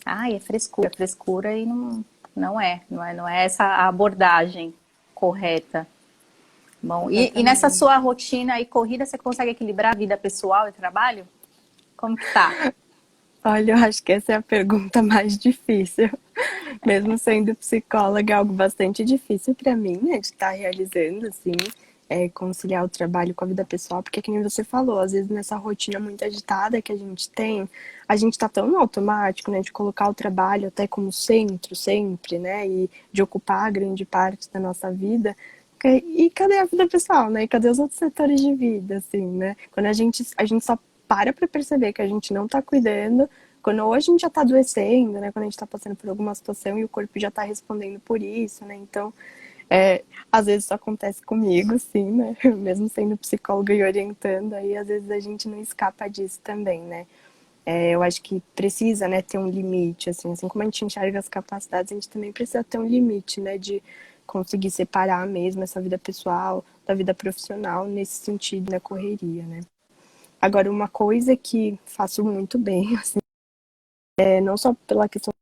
Ai, é frescura e não é essa a abordagem correta. Bom, e nessa Exatamente. sua rotina e corrida, você consegue equilibrar a vida pessoal e trabalho? Como que tá? Olha, eu acho que essa é a pergunta mais difícil. Mesmo sendo psicóloga, é algo bastante difícil para mim, né, de estar realizando, assim, conciliar o trabalho com a vida pessoal, porque, que nem você falou, às vezes nessa rotina muito agitada que a gente tá tão no automático, né, de colocar o trabalho até como centro, sempre, né, e de ocupar grande parte da nossa vida. E cadê a vida pessoal, né? E cadê os outros setores de vida, assim, né? Quando a gente só para perceber que a gente não tá cuidando, quando ou a gente já tá adoecendo, né? Quando a gente tá passando por alguma situação e o corpo já tá respondendo por isso, né? Então, às vezes isso acontece comigo, sim, né? Mesmo sendo psicóloga e orientando, aí às vezes a gente não escapa disso também, né? Eu acho que precisa, né, ter um limite, assim como a gente enxerga as capacidades, a gente também precisa ter um limite, né, de conseguir separar mesmo essa vida pessoal da vida profissional nesse sentido, na correria, né? Agora, uma coisa que faço muito bem, assim, não só pela questão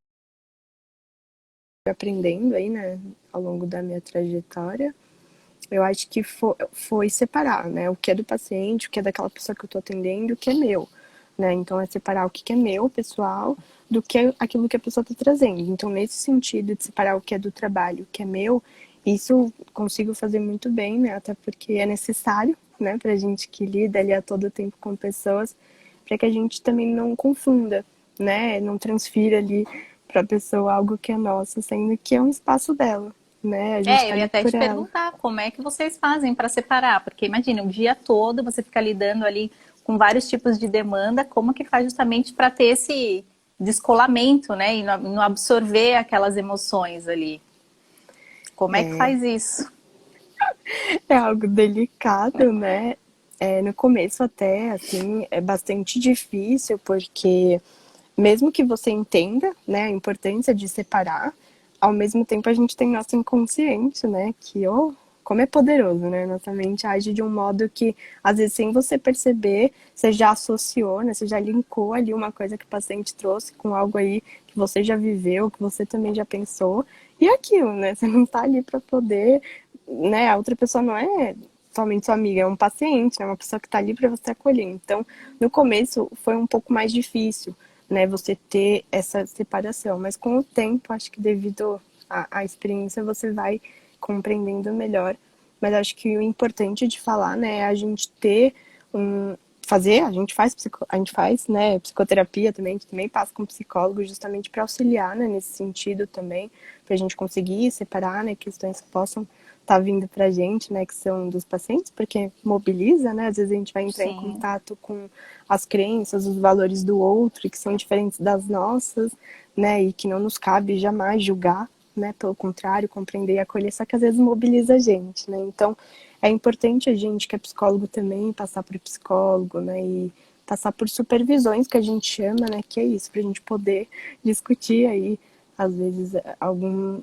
de aprendendo aí, né, ao longo da minha trajetória, Eu acho que foi separar, né? O que é do paciente, o que é daquela pessoa que eu tô atendendo, o que é meu, né? Então é separar o que é meu, pessoal, do que é aquilo que a pessoa tá trazendo. Então, nesse sentido de separar o que é do trabalho, o que é meu, isso consigo fazer muito bem, né? Até porque é necessário, né, pra gente que lida ali a todo tempo com pessoas, para que a gente também não confunda, né? Não transfira ali para a pessoa algo que é nosso, sendo que é um espaço dela, né? A gente É, tá eu ia ali até por te ela. perguntar como é que vocês fazem para separar, porque imagina, o dia todo você fica lidando ali com vários tipos de demanda, como que faz justamente para ter esse descolamento, né, e não absorver aquelas emoções ali. Como é que faz isso? É algo delicado, né? No começo até, assim, é bastante difícil, porque mesmo que você entenda, né, a importância de separar, ao mesmo tempo a gente tem nosso inconsciente, né, que, oh, como é poderoso, né? Nossa mente age de um modo que, às vezes, sem você perceber, você já associou, né? Você já linkou ali uma coisa que o paciente trouxe com algo aí que você já viveu, que você também já pensou. E é aquilo, né? Você não tá ali para poder, né? A outra pessoa não é somente sua amiga, é um paciente, é uma pessoa que está ali para você acolher. Então, no começo foi um pouco mais difícil, né? Você ter essa separação, mas com o tempo, acho que devido à experiência, você vai compreendendo melhor. Mas acho que o importante de falar, né, é a gente ter um fazer, a gente faz, né, psicoterapia também, a gente também passa com psicólogo justamente para auxiliar, né, nesse sentido também, para a gente conseguir separar, né, questões que possam estar vindo para a gente, né, que são dos pacientes, porque mobiliza, né, às vezes a gente vai entrar em Sim. contato com as crenças, os valores do outro, que são diferentes das nossas, né, e que não nos cabe jamais julgar, né, pelo contrário, compreender e acolher, só que às vezes mobiliza a gente, né, então é importante a gente que é psicólogo também passar por psicólogo, né, e passar por supervisões que a gente chama, né, que é isso, para a gente poder discutir aí, às vezes,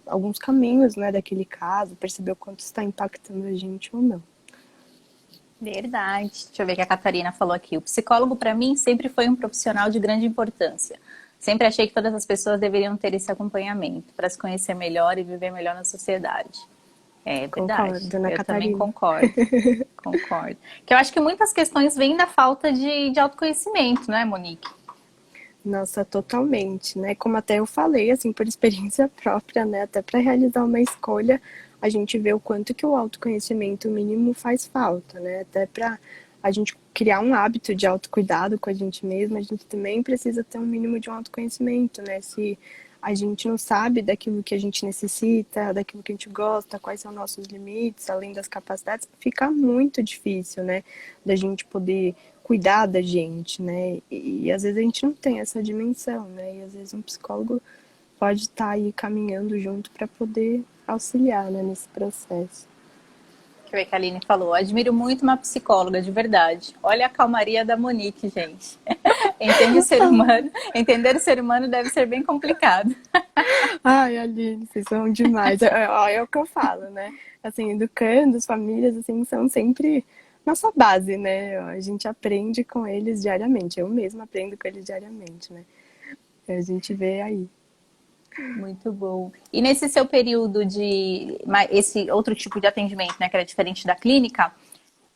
alguns caminhos, né, daquele caso, perceber o quanto está impactando a gente ou não. Verdade. Deixa eu ver o que a Catarina falou aqui. O psicólogo, para mim, sempre foi um profissional de grande importância. Sempre achei que todas as pessoas deveriam ter esse acompanhamento para se conhecer melhor e viver melhor na sociedade. É verdade. Concordo, Ana Eu também Catarina. concordo. Concordo. Que eu acho que muitas questões vêm da falta de autoconhecimento, né, Monique? Nossa, totalmente, né? Como até eu falei, assim, por experiência própria, né? Até para realizar uma escolha, a gente vê o quanto que o autoconhecimento mínimo faz falta, né? Até para a gente criar um hábito de autocuidado com a gente mesma, a gente também precisa ter um mínimo de um autoconhecimento, né? Se a gente não sabe daquilo que a gente necessita, daquilo que a gente gosta, quais são nossos limites, além das capacidades, fica muito difícil, né? Da gente poder cuidar da gente, né? E às vezes a gente não tem essa dimensão, né? E às vezes um psicólogo pode estar aí caminhando junto para poder auxiliar, né, nesse processo. Deixa eu ver o que a Aline falou. Admiro muito uma psicóloga, de verdade. Olha a calmaria da Monique, gente. Entende o ser humano. Entender o ser humano deve ser bem complicado. Ai, Aline, vocês são demais. É o que eu falo, né? Assim, educando as famílias, assim, são sempre nossa base, né? A gente aprende com eles diariamente. Eu mesma aprendo com eles diariamente, né? A gente vê aí. Muito bom. E nesse seu período de esse outro tipo de atendimento, né, que era diferente da clínica,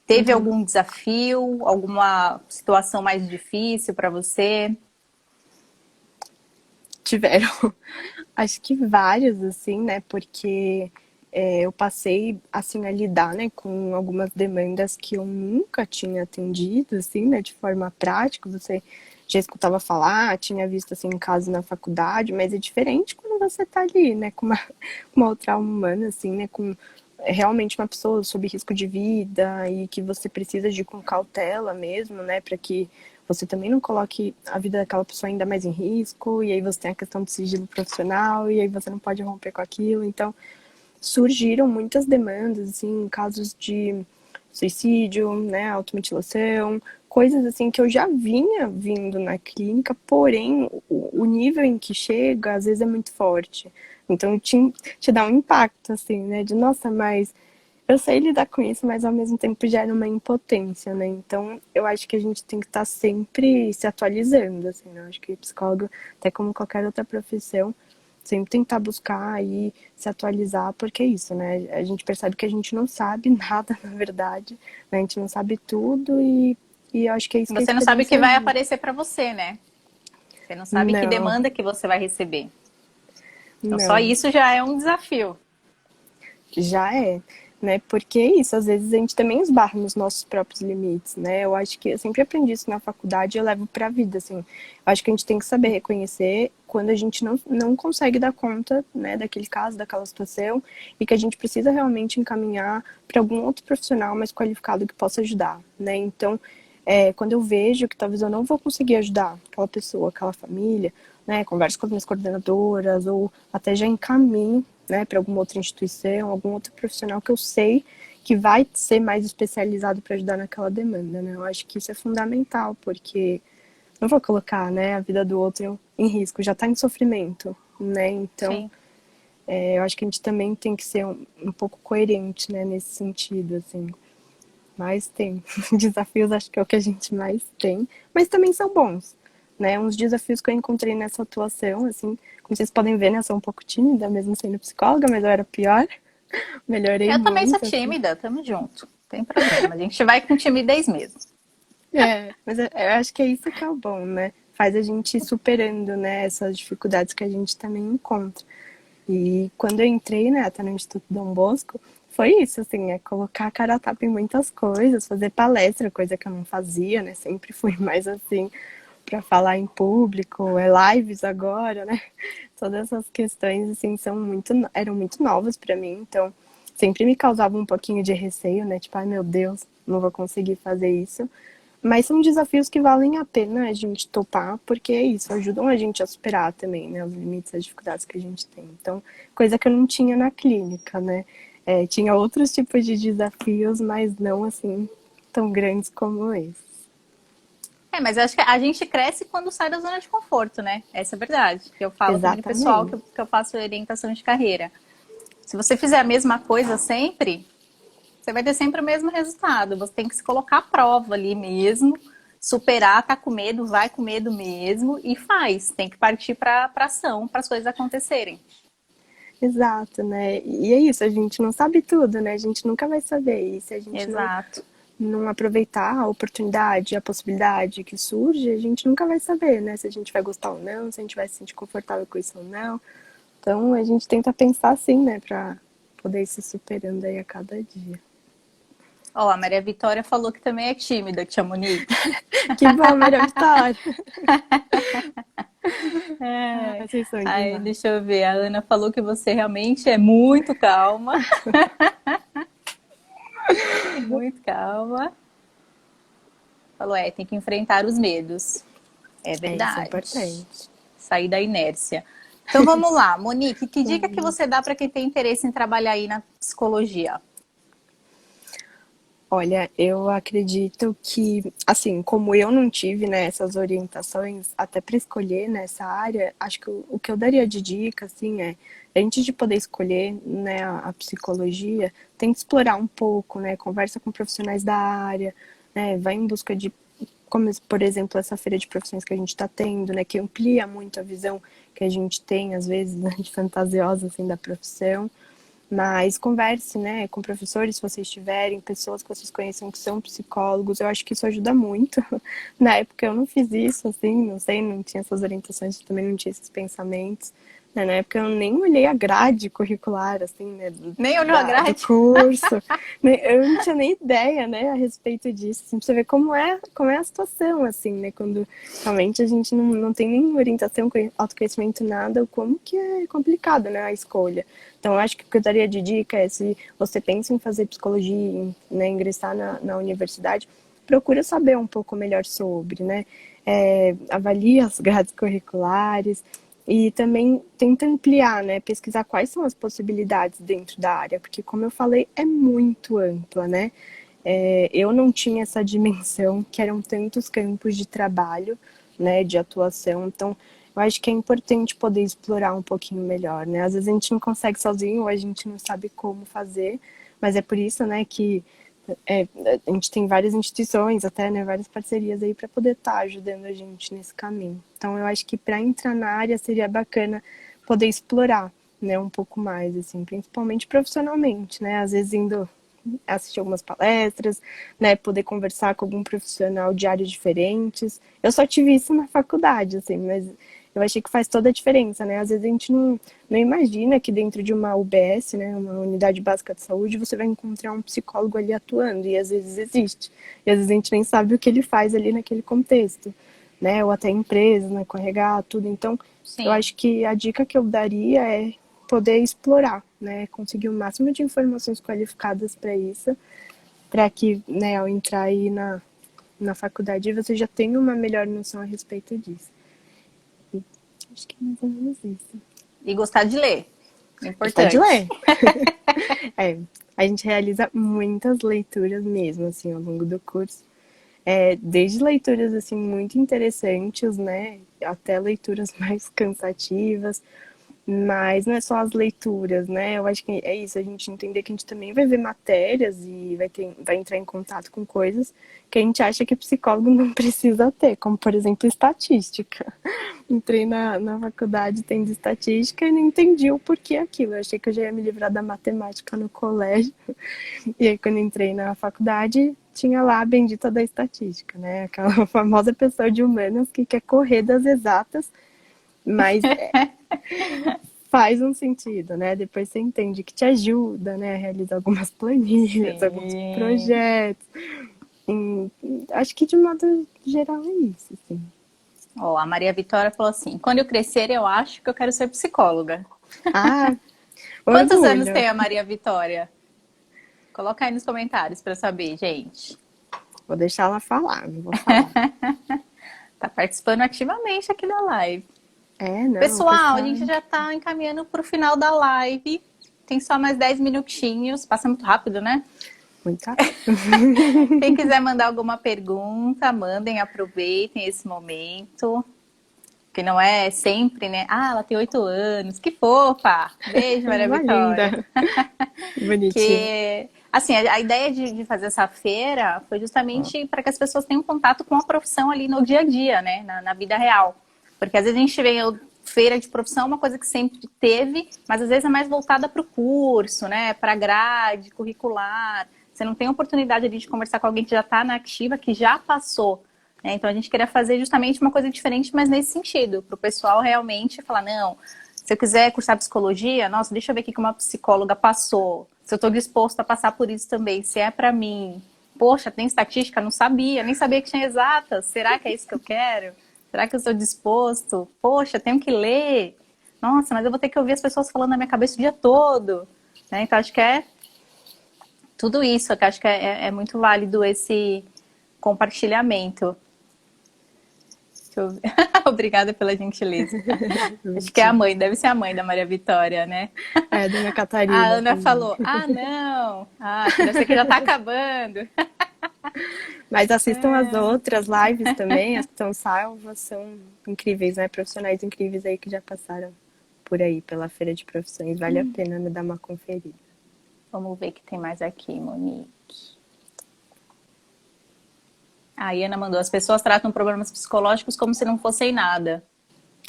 teve Uhum. algum desafio, alguma situação mais difícil para você? Tiveram, acho que vários, assim, né? Porque eu passei, assim, a lidar, né, com algumas demandas que eu nunca tinha atendido, assim, né, de forma prática. Você já escutava falar, tinha visto, assim, casos na faculdade, mas é diferente quando você tá ali, né, com uma outra alma humana, assim, né, com realmente uma pessoa sob risco de vida e que você precisa de com cautela mesmo, né, para que você também não coloque a vida daquela pessoa ainda mais em risco, e aí você tem a questão do sigilo profissional, e aí você não pode romper com aquilo. Então, surgiram muitas demandas, assim, casos de suicídio, né, automutilação, coisas assim que eu já vinha vindo na clínica, porém o nível em que chega às vezes é muito forte. Então te dá um impacto, assim, né, de nossa, mas eu sei lidar com isso, mas ao mesmo tempo gera uma impotência, né? Então, eu acho que a gente tem que estar sempre se atualizando, assim, né? Eu acho que psicólogo, até como qualquer outra profissão, sempre tentar buscar aí se atualizar, porque é isso, né? A gente percebe que a gente não sabe nada, na verdade, né? A gente não sabe tudo e eu acho que é isso que a Você não sabe o que experiência vai ajuda. aparecer para você, né? Você não sabe que Não, demanda que você vai receber. Então, só não. isso já é um desafio. Já é, né? Porque é isso, às vezes a gente também esbarra nos nossos próprios limites, né? Eu acho que eu sempre aprendi isso na faculdade e eu levo pra vida, assim. Eu acho que a gente tem que saber reconhecer quando a gente não consegue dar conta, né, daquele caso, daquela situação, e que a gente precisa realmente encaminhar para algum outro profissional mais qualificado que possa ajudar, né? Então, quando eu vejo que talvez eu não vou conseguir ajudar aquela pessoa, aquela família, né, converso com as minhas coordenadoras ou até já encaminho, né, para alguma outra instituição, algum outro profissional que eu sei que vai ser mais especializado para ajudar naquela demanda, né? Eu acho que isso é fundamental, porque não vou colocar, né, a vida do outro em risco, já está em sofrimento, né? Então, Sim. eu acho que a gente também tem que ser um pouco coerente, né, nesse sentido, assim. Mas tem desafios, acho que é o que a gente mais tem, mas também são bons, né? Uns desafios que eu encontrei nessa atuação, assim, como vocês podem ver, né, eu sou um pouco tímida, mesmo sendo psicóloga, mas eu era pior, melhorei Eu também sou muito, assim. tímida, tamo junto. Não tem problema. A gente vai com timidez mesmo. Mas eu acho que é isso que é o bom, né? Faz a gente ir superando, né, essas dificuldades que a gente também encontra. E quando eu entrei, né, até no Instituto Dom Bosco, foi isso, assim, é colocar a cara a tapa em muitas coisas, fazer palestra, coisa que eu não fazia, né, sempre fui mais assim, para falar em público, lives agora, né, todas essas questões, assim, eram muito novas para mim, então sempre me causava um pouquinho de receio, né, tipo, ai meu Deus, não vou conseguir fazer isso, mas são desafios que valem a pena a gente topar, porque é isso, ajudam a gente a superar também, né, os limites, as dificuldades que a gente tem. Então, coisa que eu não tinha na clínica, né? Tinha outros tipos de desafios, mas não assim tão grandes como esse. Mas eu acho que a gente cresce quando sai da zona de conforto, né? Essa é a verdade. Que eu falo também do pessoal Exatamente. que eu faço orientação de carreira. Se você fizer a mesma coisa sempre, você vai ter sempre o mesmo resultado. Você tem que se colocar à prova ali mesmo, superar, tá com medo, vai com medo mesmo e faz. Tem que partir para ação, para as coisas acontecerem. Exato, né? E é isso, a gente não sabe tudo, né? A gente nunca vai saber. E se a gente Exato. não aproveitar a oportunidade, a possibilidade que surge, a gente nunca vai saber, né? Se a gente vai gostar ou não, se a gente vai se sentir confortável com isso ou não. Então a gente tenta pensar assim, né, pra poder ir se superando aí a cada dia. Ó, a Maria Vitória falou que também é tímida, tia Monique. Que bom, Maria Vitória! É. Vocês são Aí, demais. deixa eu ver. A Ana falou que você realmente é muito calma. Muito calma. Falou, tem que enfrentar os medos. É Isso é verdade. importante. Sair da inércia. Então vamos lá, Monique, que dica que você dá para quem tem interesse em trabalhar aí na psicologia? Olha, eu acredito que, assim, como eu não tive, né, essas orientações até para escolher nessa área, acho que o que eu daria de dica, assim, antes de poder escolher, né, a psicologia, tem que explorar um pouco, né, conversa com profissionais da área, né, vai em busca de, como, por exemplo, essa feira de profissões que a gente está tendo, né, que amplia muito a visão que a gente tem, às vezes, né, de fantasiosa, assim, da profissão. Mas converse, né, com professores, se vocês tiverem, pessoas que vocês conheçam que são psicólogos. Eu acho que isso ajuda muito. Na época eu não fiz isso, assim, não sei, não tinha essas orientações, também não tinha esses pensamentos. Né? Na época eu nem olhei a grade curricular, assim, né, Nem olhou a do grade? curso. Eu não tinha nem ideia, né, a respeito disso. Assim, pra você ver como é a situação, assim, né, quando realmente a gente não tem nem orientação, autoconhecimento, nada, como que é complicado, né, a escolha. Então, eu acho que o que eu daria de dica é, se você pensa em fazer psicologia, né, ingressar na universidade, procura saber um pouco melhor sobre, né? Avalie as grades curriculares e também tenta ampliar, né? Pesquisar quais são as possibilidades dentro da área, porque, como eu falei, é muito ampla, né? Eu não tinha essa dimensão, que eram tantos campos de trabalho, né, de atuação, então eu acho que é importante poder explorar um pouquinho melhor, né? Às vezes a gente não consegue sozinho ou a gente não sabe como fazer, mas é por isso, né, que a gente tem várias instituições, até, né, várias parcerias aí para poder estar ajudando a gente nesse caminho. Então eu acho que para entrar na área seria bacana poder explorar, né, um pouco mais, assim, principalmente profissionalmente, né, às vezes indo assistir algumas palestras, né, poder conversar com algum profissional de áreas diferentes. Eu só tive isso na faculdade, assim, mas eu achei que faz toda a diferença, né? Às vezes a gente não imagina que dentro de uma UBS, né, uma unidade básica de saúde, você vai encontrar um psicólogo ali atuando, e às vezes existe. E às vezes a gente nem sabe o que ele faz ali naquele contexto, né? Ou até empresas, né, com RH, tudo. Então, eu Sim. acho que a dica que eu daria é poder explorar, né? Conseguir o máximo de informações qualificadas para isso, para que, né, ao entrar aí na faculdade, você já tenha uma melhor noção a respeito disso. E acho que é mais ou menos isso. E gostar de ler. Gostar de Importante. ler. É, a gente realiza muitas leituras mesmo, assim, ao longo do curso. Desde leituras, assim, muito interessantes, né? Até leituras mais cansativas. Mas não é só as leituras, né? Eu acho que é isso, a gente entender que a gente também vai ver matérias e vai entrar em contato com coisas que a gente acha que psicólogo não precisa ter, como, por exemplo, estatística. Entrei na faculdade tendo estatística e não entendi o porquê aquilo. Eu achei que eu já ia me livrar da matemática no colégio. E aí, quando entrei na faculdade, tinha lá a bendita da estatística, né? Aquela famosa pessoa de humanas que quer correr das exatas, mas faz um sentido, né? Depois você entende que te ajuda, né, a realizar algumas planilhas, alguns Sim. projetos. Acho que de modo geral é isso, assim. Ó, a Maria Vitória falou assim: quando eu crescer, eu acho que eu quero ser psicóloga. Ah, Quantos anos orgulho. tem a Maria Vitória? Coloca aí nos comentários para saber, gente. Vou deixar ela falar, não vou falar. Tá participando ativamente aqui da live. Não, Pessoal, a pessoal, gente já tá encaminhando para o final da live. Tem só mais 10 minutinhos. Passa muito rápido, né? muito. Quem quiser mandar alguma pergunta, mandem, aproveitem esse momento. Que não é sempre, né? Ah, ela tem 8 anos. Que fofa! Beijo, Maria Uma Vitória. linda. Bonitinha. Que, assim, a ideia de fazer essa feira foi justamente para que as pessoas tenham contato com a profissão ali no dia a dia, né? Na vida real. Porque às vezes a gente vê feira de profissão, uma coisa que sempre teve, mas às vezes é mais voltada para o curso, né? Para grade curricular. Você não tem oportunidade ali de conversar com alguém que já está na ativa, que já passou. Né? Então a gente queria fazer justamente uma coisa diferente, mas nesse sentido, para o pessoal realmente falar, não, se eu quiser cursar psicologia, nossa, deixa eu ver o que uma psicóloga passou. Se eu estou disposto a passar por isso também, se é para mim. Poxa, tem estatística? Não sabia, nem sabia que tinha exatas. Será que é isso que eu quero? Será que eu estou disposto? Poxa, tenho que ler. Nossa, mas eu vou ter que ouvir as pessoas falando na minha cabeça o dia todo. Né? Então, acho que é tudo isso. Que acho que é muito válido esse compartilhamento. Deixa eu ver. Obrigada pela gentileza. Acho que é a mãe, deve ser a mãe da Maria Vitória, né? Da minha A Catarina Ana também. falou, ah, não. Ah, deve ser que já tá acabando. Mas assistam as outras lives também, as que estão salvas, são incríveis, né? Profissionais incríveis aí que já passaram por aí pela feira de profissões. Vale a pena, né, dar uma conferida. Vamos ver o que tem mais aqui, Monique. A Ana mandou, as pessoas tratam problemas psicológicos como se não fossem nada.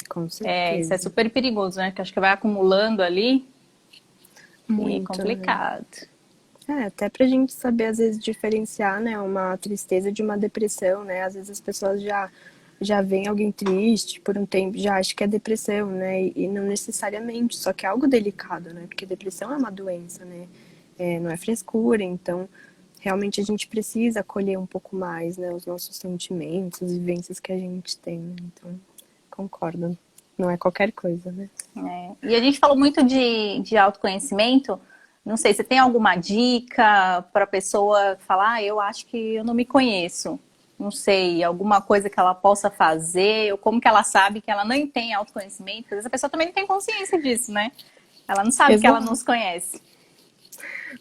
Com Isso é certeza. super perigoso, né? Que acho que vai acumulando ali e é Muito, né? complicado. Até pra gente saber, às vezes, diferenciar, né, uma tristeza de uma depressão, né? Às vezes as pessoas já veem alguém triste por um tempo, já acham que é depressão, né? E não necessariamente, só que é algo delicado, né? Porque depressão é uma doença, né? Não é frescura, então realmente a gente precisa acolher um pouco mais, né, os nossos sentimentos, as vivências que a gente tem. Então, concordo. Não é qualquer coisa, né? E a gente falou muito de autoconhecimento. Não sei, você tem alguma dica para a pessoa falar, eu acho que eu não me conheço. Não sei, alguma coisa que ela possa fazer, ou como que ela sabe que ela não tem autoconhecimento. Às vezes a pessoa também não tem consciência disso, né? Ela não sabe que ela não Exato. se conhece.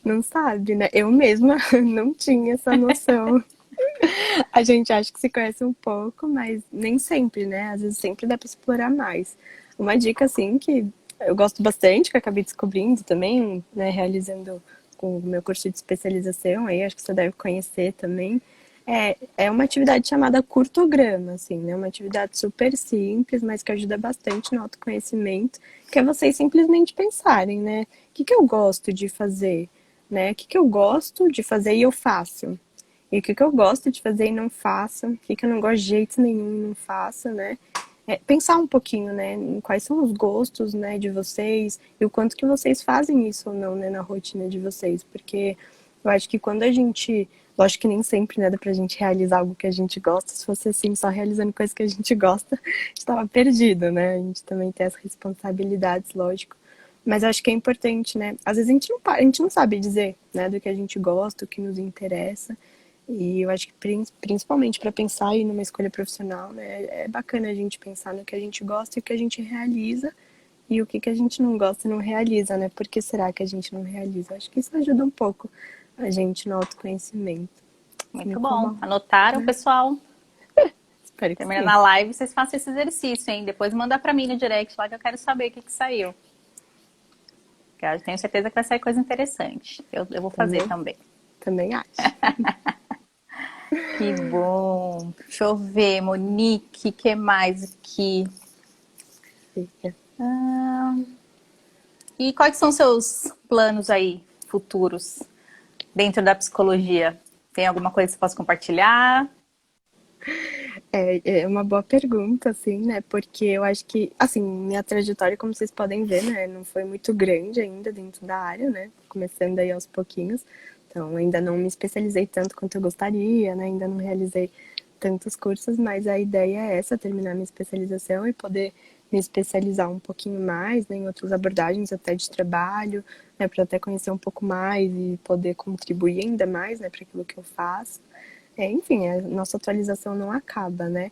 Não sabe, né? Eu mesma não tinha essa noção. A gente acha que se conhece um pouco, mas nem sempre, né? Às vezes sempre dá para explorar mais. Uma dica, assim, que eu gosto bastante, que eu acabei descobrindo também, né? Realizando com o meu curso de especialização, aí acho que você deve conhecer também, É uma atividade chamada curtograma, assim, né? Uma atividade super simples, mas que ajuda bastante no autoconhecimento, que é vocês simplesmente pensarem, né? O que que eu gosto de fazer, né? O que que eu gosto de fazer e eu faço? E o que que eu gosto de fazer e não faço? O que que eu não gosto de jeito nenhum e não faço, né? Pensar um pouquinho, né, em quais são os gostos, né, de vocês e o quanto que vocês fazem isso ou não, né, na rotina de vocês, porque eu acho que quando a gente, lógico que nem sempre, né, dá pra gente realizar algo que a gente gosta, se fosse assim, só realizando coisas que a gente gosta, a gente tava perdido, né, a gente também tem as responsabilidades, lógico, mas eu acho que é importante, né, às vezes a gente não sabe dizer, né, do que a gente gosta, o que nos interessa, e eu acho que principalmente para pensar aí numa escolha profissional, né, é bacana a gente pensar no que a gente gosta e o que a gente realiza e o que a gente não gosta e não realiza, né? Por que será que a gente não realiza? Eu acho que isso ajuda um pouco a gente no autoconhecimento. Assim Muito bom. como, Anotaram, né? pessoal? Espero que Terminando sim. a live, vocês façam esse exercício, hein? Depois manda pra mim no direct lá que eu quero saber o que que saiu. Que eu tenho certeza que vai sair coisa interessante. Eu vou fazer Também, também. também acho. Que bom. Deixa eu ver, Monique, o que mais aqui? Fica. Ah, e quais são seus planos aí, futuros, dentro da psicologia? Tem alguma coisa que você possa compartilhar? É uma boa pergunta, assim, né? Porque eu acho que, assim, minha trajetória, como vocês podem ver, né, não foi muito grande ainda dentro da área, né? Começando aí aos pouquinhos. Então, ainda não me especializei tanto quanto eu gostaria, né? Ainda não realizei tantos cursos, mas a ideia é essa, terminar minha especialização e poder me especializar um pouquinho mais, né, em outras abordagens até de trabalho, né, para até conhecer um pouco mais e poder contribuir ainda mais, né, para aquilo que eu faço. Enfim, a nossa atualização não acaba, né?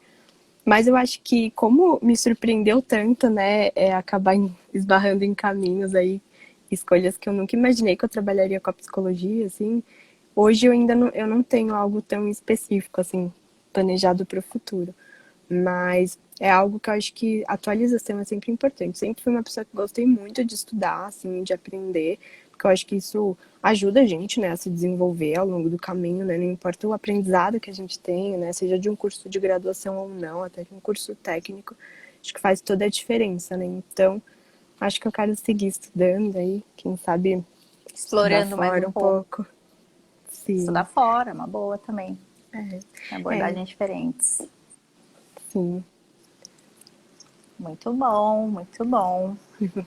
Mas eu acho que como me surpreendeu tanto, né, acabar esbarrando em caminhos aí, escolhas que eu nunca imaginei que eu trabalharia com a psicologia, assim, hoje eu não tenho algo tão específico, assim, planejado para o futuro. Mas é algo que eu acho que atualização é sempre importante. Sempre fui uma pessoa que gostei muito de estudar, assim, de aprender, porque eu acho que isso ajuda a gente, né, a se desenvolver ao longo do caminho, né, não importa o aprendizado que a gente tenha, né, seja de um curso de graduação ou não, até de um curso técnico, acho que faz toda a diferença, né. Então, acho que eu quero seguir estudando aí, quem sabe estudar Explorando mais um fora um pouco. pouco. Estudar Sim, fora, uma boa também. é, Abordagens diferentes. sim. Muito bom, muito bom.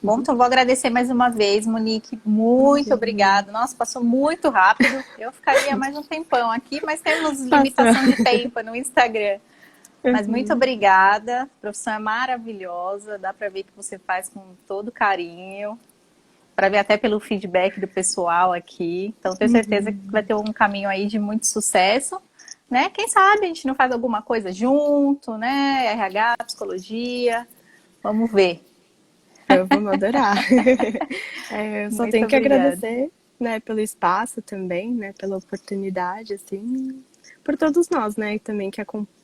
Bom, então vou agradecer mais uma vez, Monique. Muito Imagina. obrigada. Nossa, passou muito rápido. Eu ficaria mais um tempão aqui, mas temos Passou. limitação de tempo no Instagram. Mas muito Uhum. obrigada. A profissão é maravilhosa. Dá para ver que você faz com todo carinho. Para ver até pelo feedback do pessoal aqui. Então, tenho certeza que vai ter um caminho aí de muito sucesso. Né? Quem sabe a gente não faz alguma coisa junto, né? RH, psicologia. Vamos ver. Vamos adorar. Eu só Muito tenho que obrigada. agradecer, né, pelo espaço também, né, pela oportunidade, assim, por todos nós, né, e também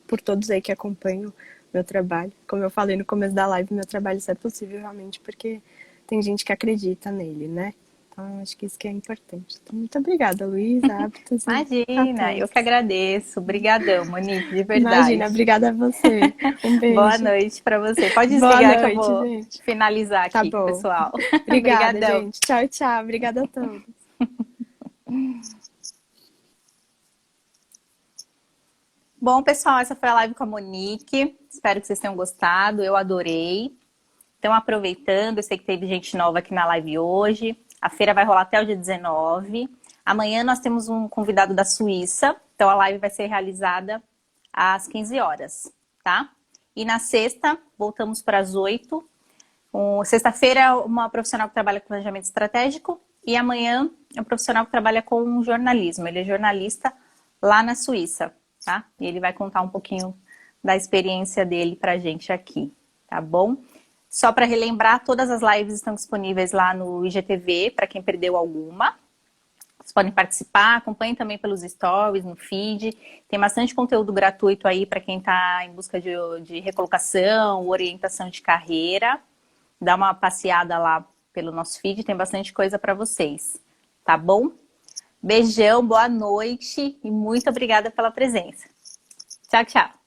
por todos aí que acompanham meu trabalho. Como eu falei no começo da live, meu trabalho só é possível realmente porque tem gente que acredita nele, né? Então, acho que isso que é importante. Então, muito obrigada, Luísa, Hábitos e a Imagina, eu todos. que agradeço. Obrigadão, Monique, de Imagina, verdade. obrigada a você. Um Boa beijo. noite para você. Pode Boa desligar que eu noite, vou gente. finalizar Tá aqui com o bom. pessoal. Obrigada, Obrigadão. gente. Tchau, tchau. Obrigada a todos. Bom, pessoal, essa foi a live com a Monique. Espero que vocês tenham gostado. Eu adorei. Então, aproveitando, eu sei que teve gente nova aqui na live hoje. A feira vai rolar até o dia 19. Amanhã nós temos um convidado da Suíça. Então, a live vai ser realizada às 15 horas, tá? E na sexta, voltamos para as 8. Sexta-feira, uma profissional que trabalha com planejamento estratégico. E amanhã, é um profissional que trabalha com jornalismo. Ele é jornalista lá na Suíça, tá? E ele vai contar um pouquinho da experiência dele pra gente aqui, tá bom? Só para relembrar, todas as lives estão disponíveis lá no IGTV, para quem perdeu alguma. Vocês podem participar, acompanhem também pelos stories, no feed. Tem bastante conteúdo gratuito aí para quem está em busca de recolocação, orientação de carreira. Dá uma passeada lá pelo nosso feed, tem bastante coisa para vocês, tá bom? Beijão, boa noite e muito obrigada pela presença. Tchau, tchau.